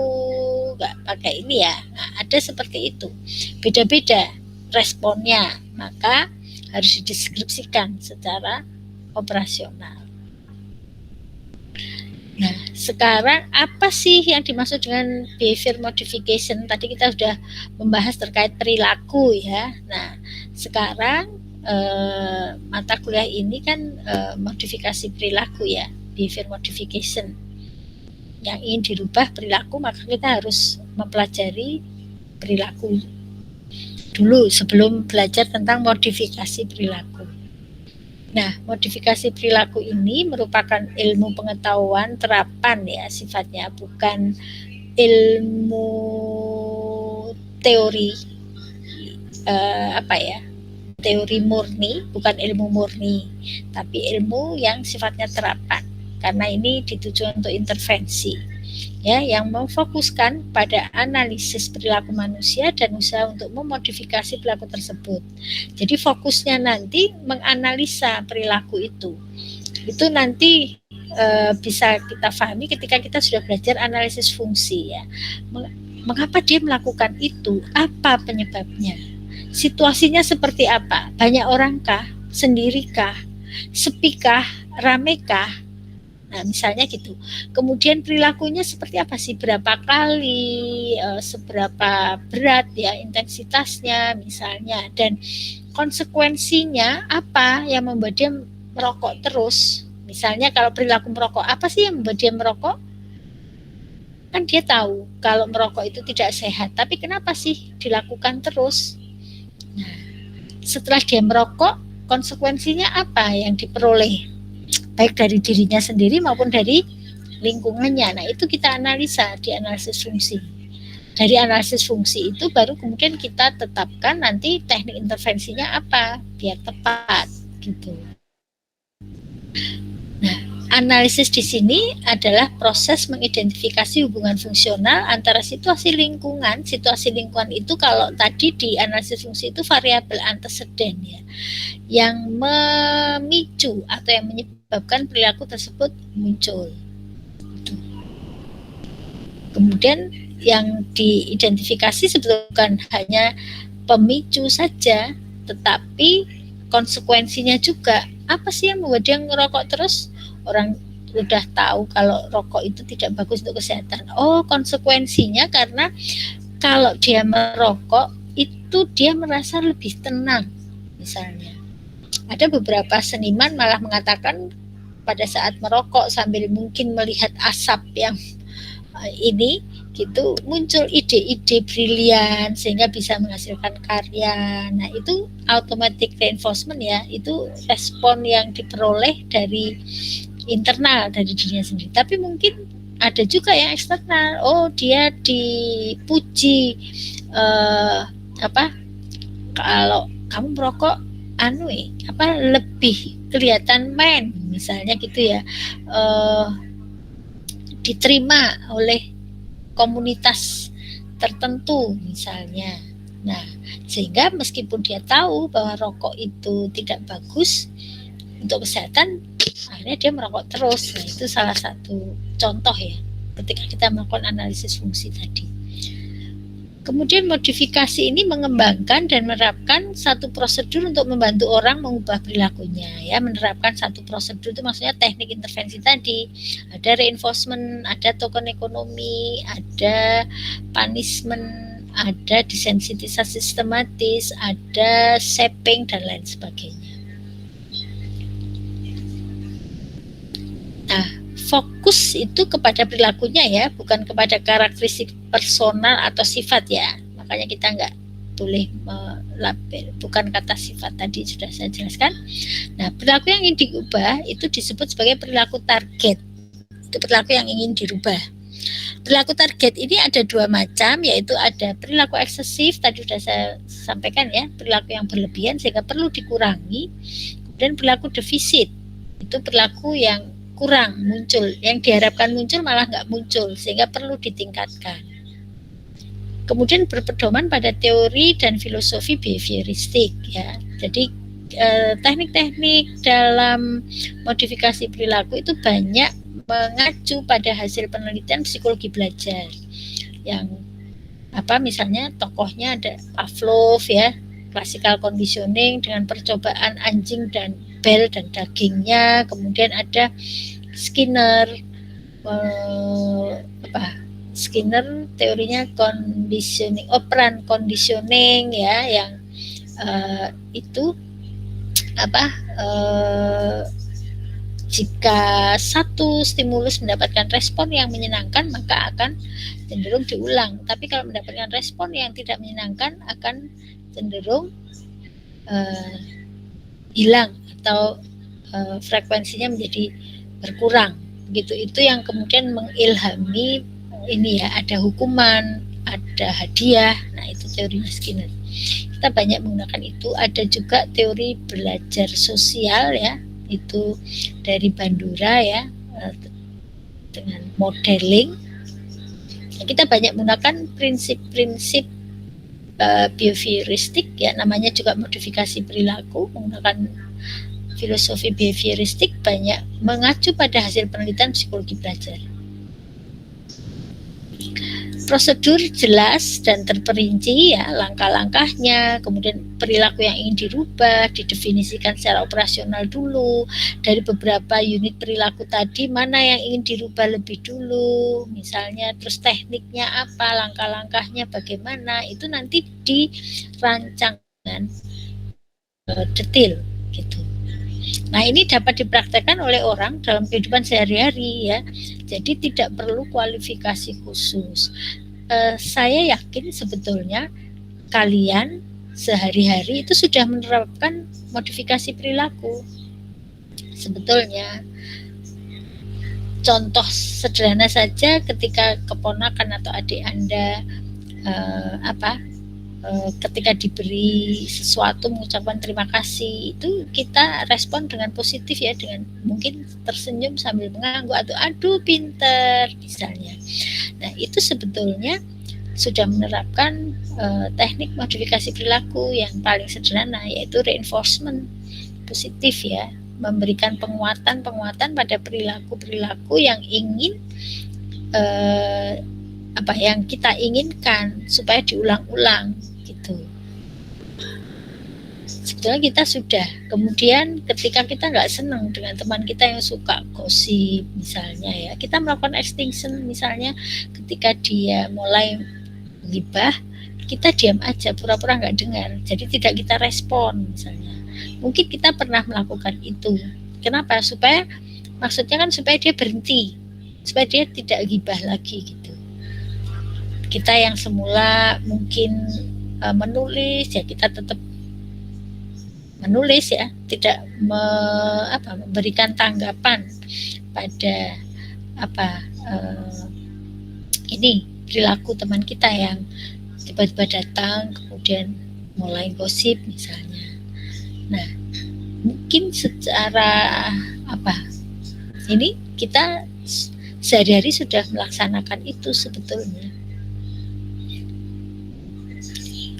S2: nggak pakai ini ya. Nah, ada seperti itu, beda-beda responnya, maka harus dideskripsikan secara operasional. Nah, sekarang apa sih yang dimaksud dengan behavior modification? Tadi kita sudah membahas terkait perilaku ya. Nah, sekarang mata kuliah ini kan modifikasi perilaku ya, behavior modification. Yang ingin dirubah perilaku, maka kita harus mempelajari perilaku dulu sebelum belajar tentang modifikasi perilaku. Nah, modifikasi perilaku ini merupakan ilmu pengetahuan terapan ya sifatnya, bukan ilmu teori teori murni, bukan ilmu murni, tapi ilmu yang sifatnya terapan. Karena ini ditujukan untuk intervensi. Ya, yang memfokuskan pada analisis perilaku manusia dan usaha untuk memodifikasi perilaku tersebut. Jadi fokusnya nanti menganalisa perilaku itu. Itu nanti bisa kita pahami ketika kita sudah belajar analisis fungsi ya. Mengapa dia melakukan itu? Apa penyebabnya? Situasinya seperti apa? Banyak orangkah? Sendirikah? Sepikah? Ramekah? Nah, misalnya gitu. Kemudian perilakunya seperti apa sih? Berapa kali, seberapa berat ya intensitasnya misalnya, dan konsekuensinya apa yang membuat dia merokok terus Misalnya kalau perilaku merokok, apa sih yang membuat dia merokok? Kan dia tahu kalau merokok itu tidak sehat, tapi kenapa sih dilakukan terus? Nah, setelah dia merokok, konsekuensinya apa yang diperoleh? Baik dari dirinya sendiri maupun dari lingkungannya. Nah, itu kita analisa di analisis fungsi. Dari analisis fungsi itu baru kemudian kita tetapkan nanti teknik intervensinya apa biar tepat gitu. Nah, analisis di sini adalah proses mengidentifikasi hubungan fungsional antara situasi lingkungan. Situasi lingkungan itu kalau tadi di analisis fungsi itu variabel antecedent ya, yang memicu atau yang menyebabkan perilaku tersebut muncul. Kemudian yang diidentifikasi sebetulnya bukan hanya pemicu saja, tetapi konsekuensinya juga. Apa sih yang membuat dia ngerokok terus? Orang udah tahu kalau rokok itu tidak bagus untuk kesehatan. Oh, konsekuensinya karena kalau dia merokok itu dia merasa lebih tenang. Misalnya, ada beberapa seniman malah mengatakan pada saat merokok sambil mungkin melihat asap yang ini gitu muncul ide-ide brilian sehingga bisa menghasilkan karya. Nah, itu automatic reinforcement ya, itu respon yang diperoleh dari internal dari dirinya sendiri. Tapi mungkin ada juga yang eksternal. Oh, dia dipuji kalau kamu merokok lebih kelihatan man misalnya gitu ya, diterima oleh komunitas tertentu misalnya. Nah, sehingga meskipun dia tahu bahwa rokok itu tidak bagus untuk kesehatan, akhirnya dia merokok terus. Nah, itu salah satu contoh ya ketika kita melakukan analisis fungsi tadi. Kemudian modifikasi ini mengembangkan dan menerapkan satu prosedur untuk membantu orang mengubah perilakunya ya. Menerapkan satu prosedur itu maksudnya teknik intervensi tadi. Ada reinforcement, ada token ekonomi, ada punishment, ada desensitisasi sistematis, ada shaping dan lain sebagainya. Nah, fokus itu kepada perilakunya ya, bukan kepada karakteristik personal atau sifat ya. Makanya kita nggak boleh melabel, bukan kata sifat tadi sudah saya jelaskan. Nah, perilaku yang ingin diubah itu disebut sebagai perilaku target. Itu perilaku yang ingin dirubah. Perilaku target ini ada dua macam, yaitu ada perilaku eksesif, tadi sudah saya sampaikan ya, perilaku yang berlebihan sehingga perlu dikurangi. Kemudian perilaku defisit, itu perilaku yang kurang muncul, yang diharapkan muncul malah nggak muncul sehingga perlu ditingkatkan. Kemudian berpedoman pada teori dan filosofi behavioristik ya. Jadi teknik-teknik dalam modifikasi perilaku itu banyak mengacu pada hasil penelitian psikologi belajar. Yang misalnya tokohnya ada Pavlov ya, classical conditioning dengan percobaan anjing dan bel dan dagingnya. Kemudian ada Skinner, Skinner teorinya conditioning, operant conditioning ya, yang itu jika satu stimulus mendapatkan respon yang menyenangkan maka akan cenderung diulang. Tapi kalau mendapatkan respon yang tidak menyenangkan akan cenderung hilang atau frekuensinya menjadi berkurang. Gitu, itu yang kemudian mengilhami ini ya, ada hukuman, ada hadiah. Nah, itu teorinya Skinner. Kita banyak menggunakan itu. Ada juga teori belajar sosial ya, itu dari Bandura ya, dengan modeling. Nah, kita banyak menggunakan prinsip-prinsip behavioristik ya, namanya juga modifikasi perilaku, menggunakan filosofi behavioristik, banyak mengacu pada hasil penelitian psikologi belajar. Prosedur jelas dan terperinci ya, langkah-langkahnya, kemudian perilaku yang ingin dirubah didefinisikan secara operasional dulu. Dari beberapa unit perilaku tadi, mana yang ingin dirubah lebih dulu, misalnya, terus tekniknya apa, langkah-langkahnya bagaimana, itu nanti dirancang dengan detail gitu. Nah, ini dapat dipraktekkan oleh orang dalam kehidupan sehari-hari ya. Jadi tidak perlu kualifikasi khusus. Saya yakin sebetulnya kalian sehari-hari itu sudah menerapkan modifikasi perilaku. Sebetulnya contoh sederhana saja ketika keponakan atau adik Anda ketika diberi sesuatu mengucapkan terima kasih, itu kita respon dengan positif ya, dengan mungkin tersenyum sambil mengangguk atau aduh pinter misalnya. Nah, itu sebetulnya sudah menerapkan teknik modifikasi perilaku yang paling sederhana, yaitu reinforcement positif ya, memberikan penguatan pada perilaku yang ingin yang kita inginkan supaya diulang-ulang gitu. Sebetulnya kita sudah. Kemudian ketika kita nggak senang dengan teman kita yang suka gosip misalnya ya, kita melakukan extinction misalnya. Ketika dia mulai gibah, kita diam aja, pura-pura nggak dengar, jadi tidak kita respon misalnya. Mungkin kita pernah melakukan itu. Kenapa? Maksudnya kan supaya dia berhenti, supaya dia tidak gibah lagi gitu. Kita yang semula mungkin menulis ya, kita tetap menulis ya, tidak memberikan tanggapan pada ini perilaku teman kita yang tiba-tiba datang kemudian mulai gosip misalnya. Nah, mungkin secara ini kita sehari-hari sudah melaksanakan itu sebetulnya.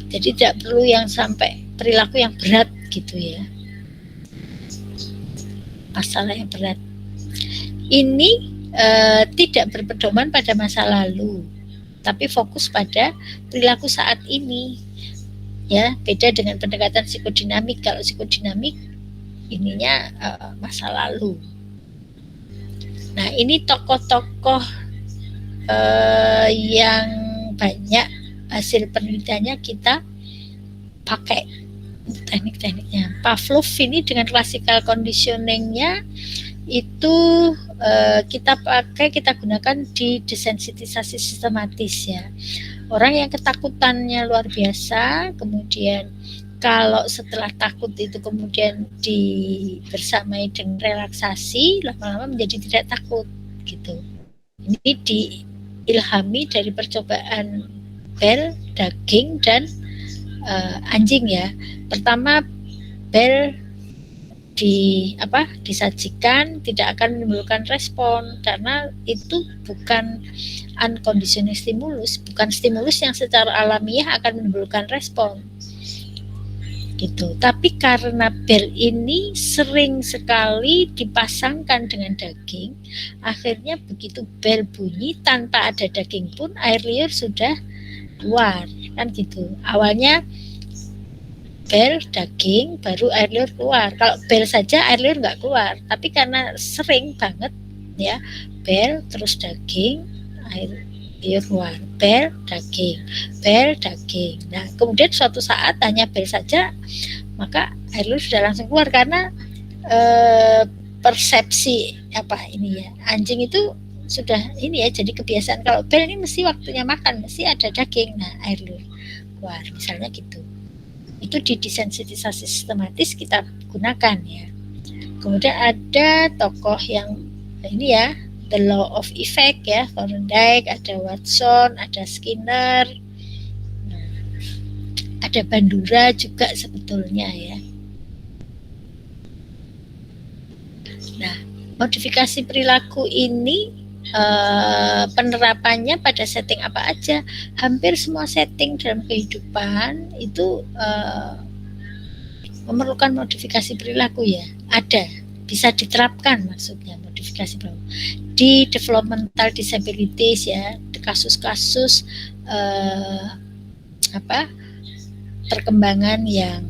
S2: Jadi tidak perlu yang sampai perilaku yang berat gitu ya. Masalah yang berat. Ini tidak berpedoman pada masa lalu, tapi fokus pada perilaku saat ini. Ya, beda dengan pendekatan psikodinamik. Kalau psikodinamik ininya masa lalu. Nah, ini tokoh-tokoh yang banyak hasil penelitiannya kita pakai teknik-tekniknya. Pavlov ini dengan classical conditioning-nya itu kita gunakan di desensitisasi sistematis ya. Orang yang ketakutannya luar biasa, kemudian kalau setelah takut itu kemudian bersamai dengan relaksasi, lama-lama menjadi tidak takut gitu. Ini diilhami dari percobaan bel, daging, dan anjing ya. Pertama bel disajikan tidak akan menimbulkan respon karena itu bukan unconditional stimulus, bukan stimulus yang secara alamiah akan menimbulkan respon gitu. Tapi karena bel ini sering sekali dipasangkan dengan daging, akhirnya begitu bel bunyi tanpa ada daging pun air liur sudah keluar kan gitu. Awalnya bel, daging, baru air liur keluar. Kalau bel saja air liur nggak keluar, tapi karena sering banget ya, bel terus daging, air liur keluar, bel, daging, bel, daging. Nah, kemudian suatu saat hanya bel saja, maka air liur sudah langsung keluar karena persepsi anjing itu sudah ini ya, jadi kebiasaan kalau bel ini mesti waktunya makan, mesti ada daging, nah air liur keluar misalnya gitu. Itu di desensitisasi sistematis kita gunakan ya. Kemudian ada tokoh yang ini ya, the law of effect ya, Thorndike, ada Watson, ada Skinner, ada Bandura juga sebetulnya ya. Nah, modifikasi perilaku ini penerapannya pada setting apa aja? Hampir semua setting dalam kehidupan itu memerlukan modifikasi perilaku ya. Ada, bisa diterapkan maksudnya modifikasi perilaku. Di developmental disabilities ya, kasus-kasus perkembangan yang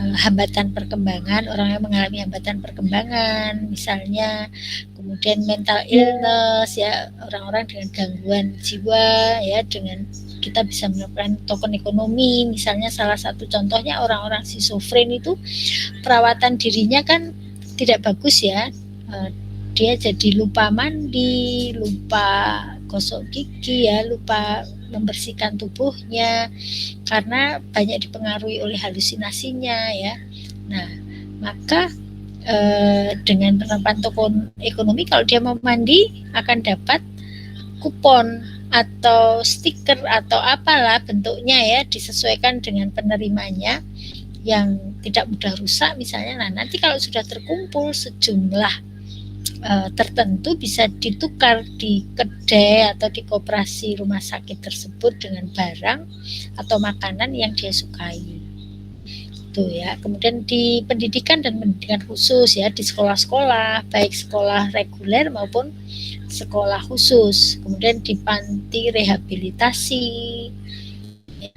S2: hambatan perkembangan, orang yang mengalami hambatan perkembangan misalnya, kemudian mental illness ya, orang-orang dengan gangguan jiwa ya, dengan kita bisa melakukan token ekonomi misalnya. Salah satu contohnya orang-orang schizofren itu perawatan dirinya kan tidak bagus ya, dia jadi lupa mandi, lupa gosok gigi ya, lupa membersihkan tubuhnya karena banyak dipengaruhi oleh halusinasinya ya. Nah, maka dengan penerapan token ekonomi, kalau dia mau mandi akan dapat kupon atau stiker atau apalah bentuknya ya, disesuaikan dengan penerimanya yang tidak mudah rusak misalnya. Nah, nanti kalau sudah terkumpul sejumlah tertentu bisa ditukar di kedai atau di koperasi rumah sakit tersebut dengan barang atau makanan yang dia sukai. Tuh ya. Kemudian di pendidikan dan pendidikan khusus ya, di sekolah-sekolah, baik sekolah reguler maupun sekolah khusus. Kemudian di panti rehabilitasi, ya.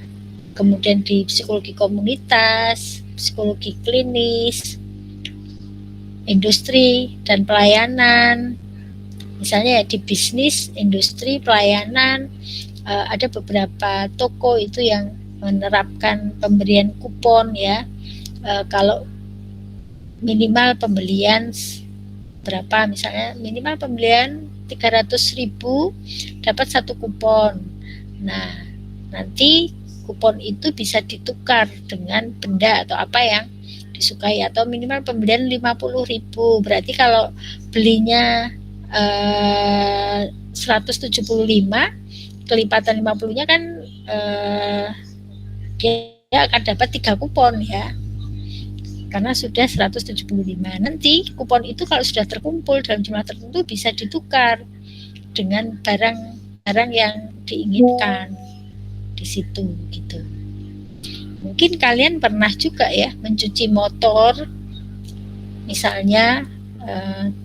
S2: Kemudian di psikologi komunitas, psikologi klinis, industri dan pelayanan, misalnya ya di bisnis, industri, pelayanan, ada beberapa toko itu yang menerapkan pemberian kupon ya, kalau minimal pembelian berapa, misalnya minimal pembelian 300.000 dapat 1 kupon. Nah, nanti kupon itu bisa ditukar dengan benda atau apa yang disukai, atau minimal pembelian 50.000. Berarti kalau belinya 175, kelipatan 50-nya kan dia akan dapat 3 kupon ya, karena sudah 175. Nanti kupon itu kalau sudah terkumpul dalam jumlah tertentu bisa ditukar dengan barang yang diinginkan di situ gitu. Mungkin kalian pernah juga ya mencuci motor, misalnya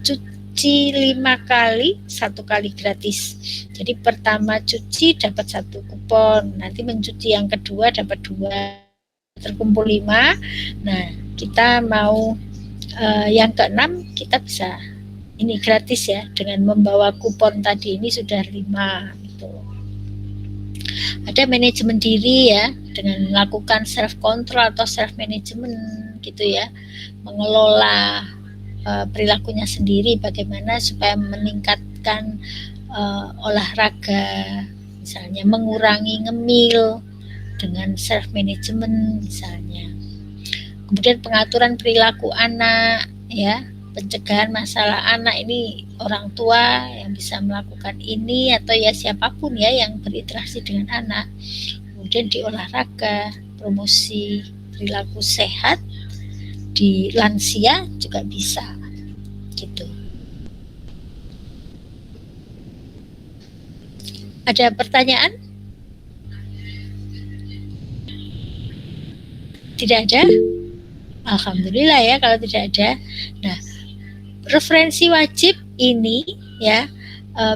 S2: cuci 5 kali, 1 kali gratis. Jadi pertama cuci dapat 1 kupon, nanti mencuci yang kedua dapat 2, terkumpul 5. Nah, kita mau yang ke-6 kita bisa ini gratis ya, dengan membawa kupon tadi ini sudah 5 gitu. Ada manajemen diri ya, dengan melakukan self control atau self management gitu ya, mengelola perilakunya sendiri, bagaimana supaya meningkatkan olahraga, misalnya mengurangi ngemil dengan self management misalnya. Kemudian pengaturan perilaku anak ya, pencegahan masalah anak, ini orang tua yang bisa melakukan ini atau ya siapapun ya yang berinteraksi dengan anak. Kemudian di olahraga, promosi perilaku sehat di lansia juga bisa gitu. Ada pertanyaan? Tidak ada? Alhamdulillah ya kalau tidak ada. Nah, referensi wajib ini ya,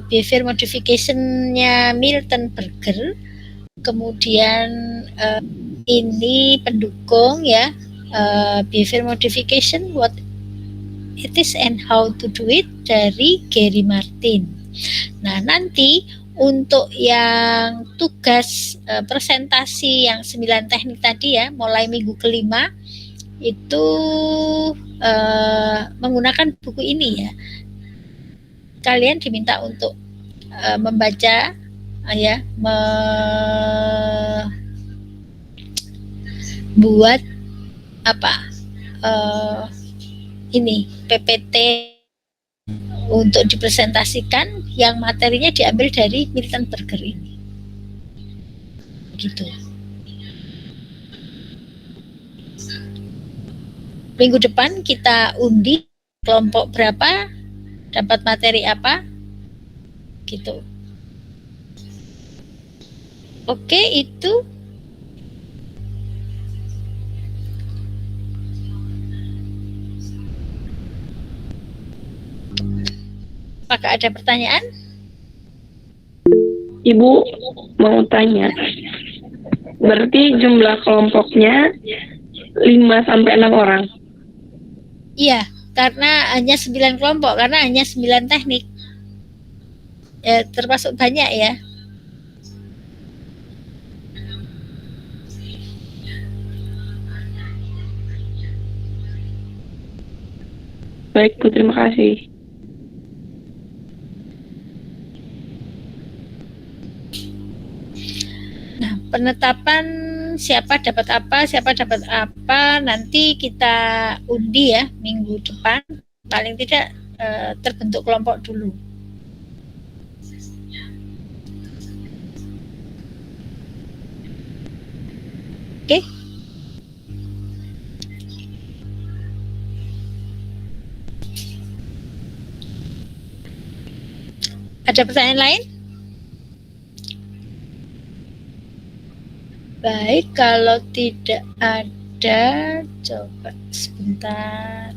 S2: behavior modification-nya Milton Berger, kemudian ini pendukung ya, behavior modification, what it is and how to do it, dari Gary Martin. Nah, nanti untuk yang tugas presentasi yang 9 teknik tadi ya, mulai minggu kelima itu menggunakan buku ini ya. Kalian diminta untuk membaca ya, buat apa ini PPT untuk dipresentasikan, yang materinya diambil dari Milton Berger ini gitu. Minggu depan kita undi kelompok berapa, dapat materi apa gitu. Oke, itu apakah ada pertanyaan?
S3: Ibu mau tanya, berarti jumlah kelompoknya 5 sampai 6 orang.
S2: Iya, karena hanya 9 kelompok, karena hanya 9 teknik. Ya, termasuk banyak ya.
S3: Baik, Bu, terima kasih.
S2: Nah, penetapan siapa dapat apa nanti kita undi ya minggu depan. Paling tidak terbentuk kelompok dulu. Oke? Ada pertanyaan lain? Baik, kalau tidak ada, coba sebentar.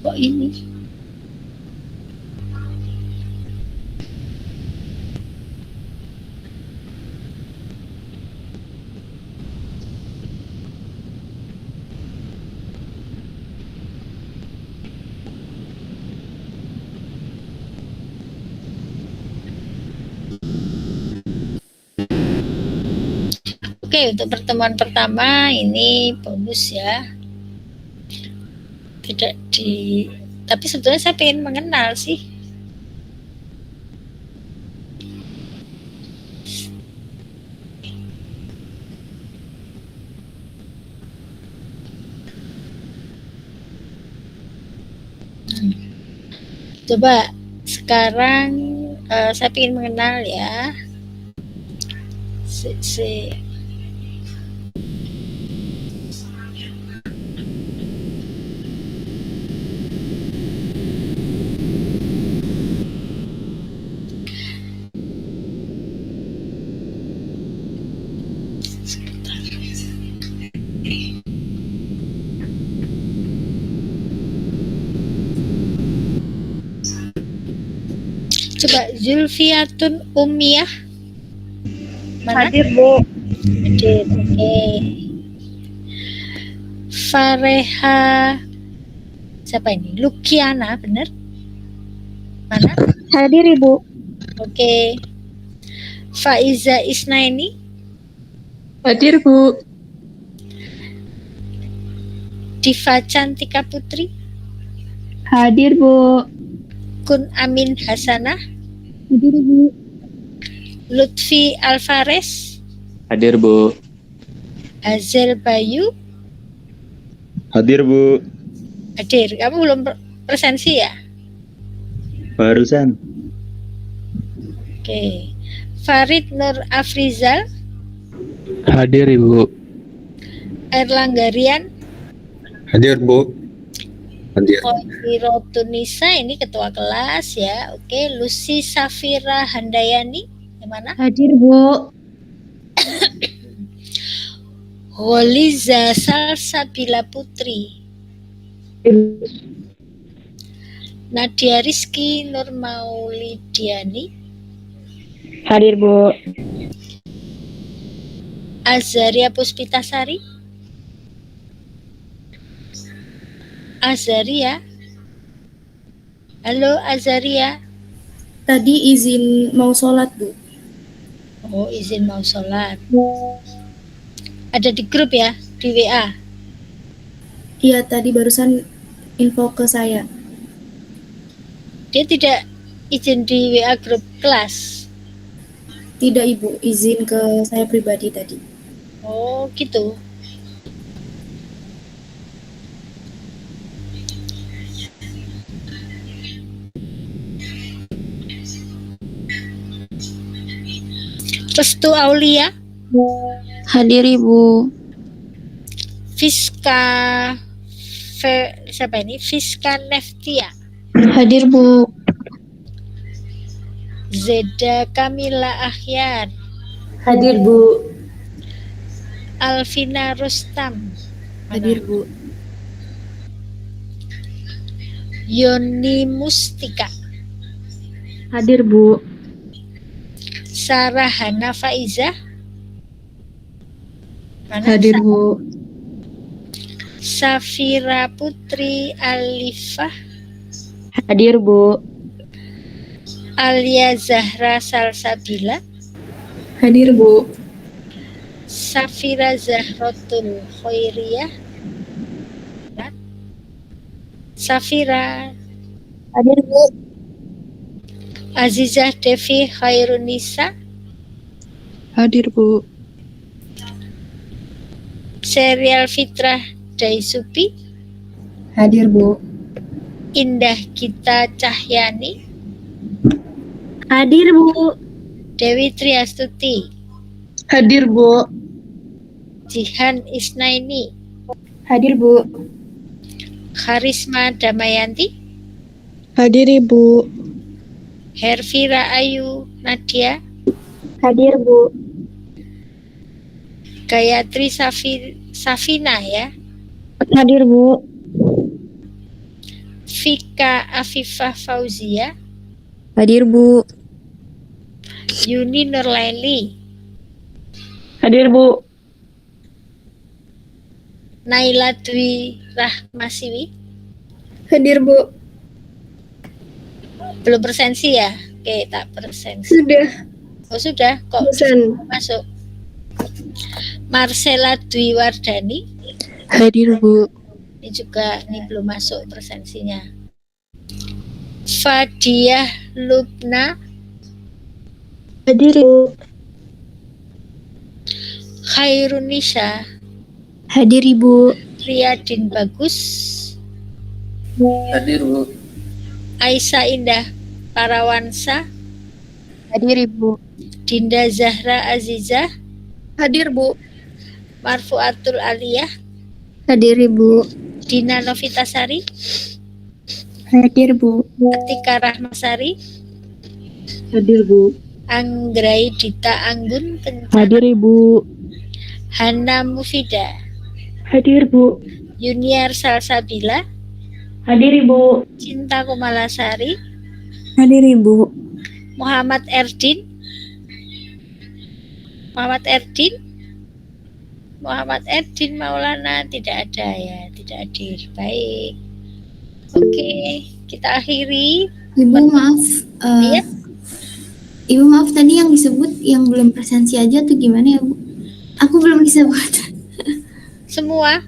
S2: Kok ini? Oke, untuk pertemuan pertama ini bonus ya. Tidak di, tapi sebetulnya saya pengen mengenal sih. Coba sekarang saya ingin mengenal ya. Coba Zulfiatun Ummiyah. Mana?
S5: Hadir, Bu.
S2: Hadir, oke. Fareha, siapa ini? Lukiana, benar? Mana?
S5: Hadir, Ibu.
S2: Oke. Faiza Isnaini.
S5: Hadir, Bu.
S2: Diva Cantika Putri.
S5: Hadir, Bu.
S2: Kun Amin Hasanah.
S5: Hadir, Bu.
S2: Lutfi Alvarez.
S4: Hadir, Bu.
S2: Hazel Bayu.
S6: Hadir, Bu.
S2: Hadir. Kamu belum presensi ya?
S6: Barusan.
S2: Oke. Farid Nur Afrizal.
S6: Hadir, Ibu.
S2: Erlangga Rian.
S6: Hadir, Bu. Hadir.
S2: Koiro Tunisa, ini ketua kelas ya. Oke. Lucy Safira Handayani. Yang mana?
S5: Hadir, Bu.
S2: Holiza Salsabila Putri. Nadia Rizky Nurmaulidiani.
S3: Hadir, Bu.
S2: Azaria Puspitasari. Azaria. Halo Azaria.
S7: Tadi izin mau sholat, Bu.
S2: Oh, izin mau sholat. Ada di grup ya, di WA.
S7: Iya, tadi barusan info ke saya.
S2: Dia tidak izin di WA grup kelas.
S7: Tidak, Ibu, izin ke saya pribadi tadi.
S2: Oh, gitu. Restu Aulia.
S5: Hadir, Ibu.
S2: Fiska siapa ini? Fiska Neftia.
S5: Hadir, Bu.
S2: Zeda Kamila Ahyar.
S5: Hadir, Bu.
S2: Alvina Rustam.
S7: Hadir, Bu.
S2: Yoni Mustika.
S5: Hadir, Bu.
S2: Sarah Hana Faiza. Mana?
S5: Hadir, Bu.
S2: Safira Putri Alifah,
S3: Hadir, Bu.
S2: Alia Zahra Salsabila,
S5: Hadir, Bu.
S2: Safira Zahrotul Khairiyah, Safira,
S5: Hadir, Bu.
S2: Azizah Devi Khairunisa,
S5: Hadir, Bu.
S2: Serial Fitrah Daisupi,
S5: Hadir, Bu.
S2: Indah Gita Cahyani,
S5: Hadir, Bu.
S2: Dewi Triastuti,
S5: Hadir, Bu.
S2: Jihan Isnaini,
S5: Hadir, Bu.
S2: Karisma Damayanti,
S5: Hadir, Ibu.
S2: Hervira Ayu Nadia,
S5: Hadir, Bu.
S2: Gayatri Safina ya,
S5: Hadir, Bu.
S2: Vika Afifah Fauzia,
S5: Hadir, Bu.
S2: Yuni Nurlaili,
S3: Hadir, Bu.
S2: Naila Dwi Rahmasiwi.
S5: Hadir, Bu.
S2: Belum presensi ya? Oke, tak presensi.
S5: Sudah.
S2: Oh sudah, kok
S5: Pesan.
S2: masuk. Marcella Dwi Wardani,
S5: Hadir, Bu.
S2: ini belum masuk presensinya. Fadiah Lubna,
S5: Hadir, Bu.
S2: Khairunisa,
S5: Hadir, Ibu.
S2: Riyadin Bagus,
S4: Hadir, Bu.
S2: Aisyah Indah Parawansa,
S5: Hadir, Ibu.
S2: Dinda Zahra Azizah,
S5: Hadir, Bu.
S2: Marfuatul Aliyah,
S5: Hadir, Ibu.
S2: Dina Novitasari,
S5: Hadir, Bu.
S2: Atika Rahmasari,
S5: Hadir, Bu.
S2: Anggrai Dita Anggun Kencana,
S5: Hadir, Ibu.
S2: Hana Mufida,
S3: Hadir, Bu.
S2: Yuniar Salsabila,
S3: Hadir, Ibu.
S2: Cinta Kumalasari,
S5: Hadir, Ibu.
S2: Muhammad Erdin, Muhammad Erdin Maulana tidak ada ya, tidak hadir. Baik. Oke, kita akhiri.
S7: Ibu maaf.
S2: Iya.
S7: Ibu maaf tadi yang disebut yang belum presensi aja tuh gimana ya Bu? Aku belum disebut.
S2: Semua.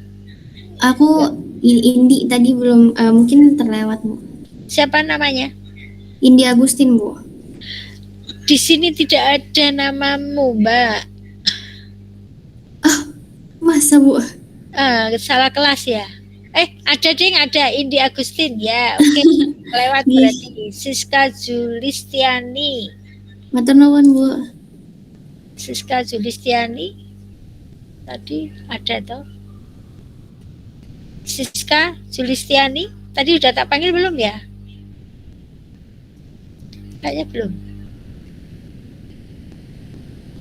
S7: Aku Indi tadi belum mungkin terlewat Bu.
S2: Siapa namanya?
S7: Indi Agustin Bu.
S2: Di sini tidak ada namamu, Mbak.
S7: Masa Bu?
S2: Salah kelas ya. Ada ding, ada Indi Agustin ya. Oke, lewat
S7: Iya.
S2: berarti. Siska Julistiani.
S7: Matur nuwun Bu.
S2: Siska Julistiani. Tadi ada toh. Siska Julistiani. Tadi udah tak panggil belum ya? Kayaknya belum.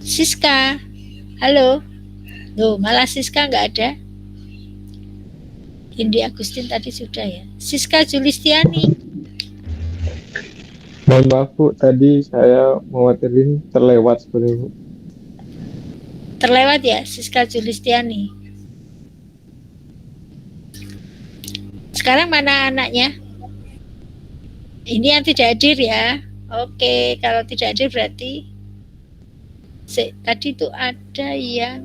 S2: Siska. Halo. Loh, malah Siska nggak ada. Indi Agustin tadi sudah ya. Siska Julistiani.
S6: Mohon maaf Bu, tadi saya mewatirin terlewat sebenarnya Bu.
S2: Terlewat ya, Siska Julistiani. Sekarang mana anaknya? Ini yang tidak hadir ya. Oke, kalau tidak hadir berarti tadi itu ada yang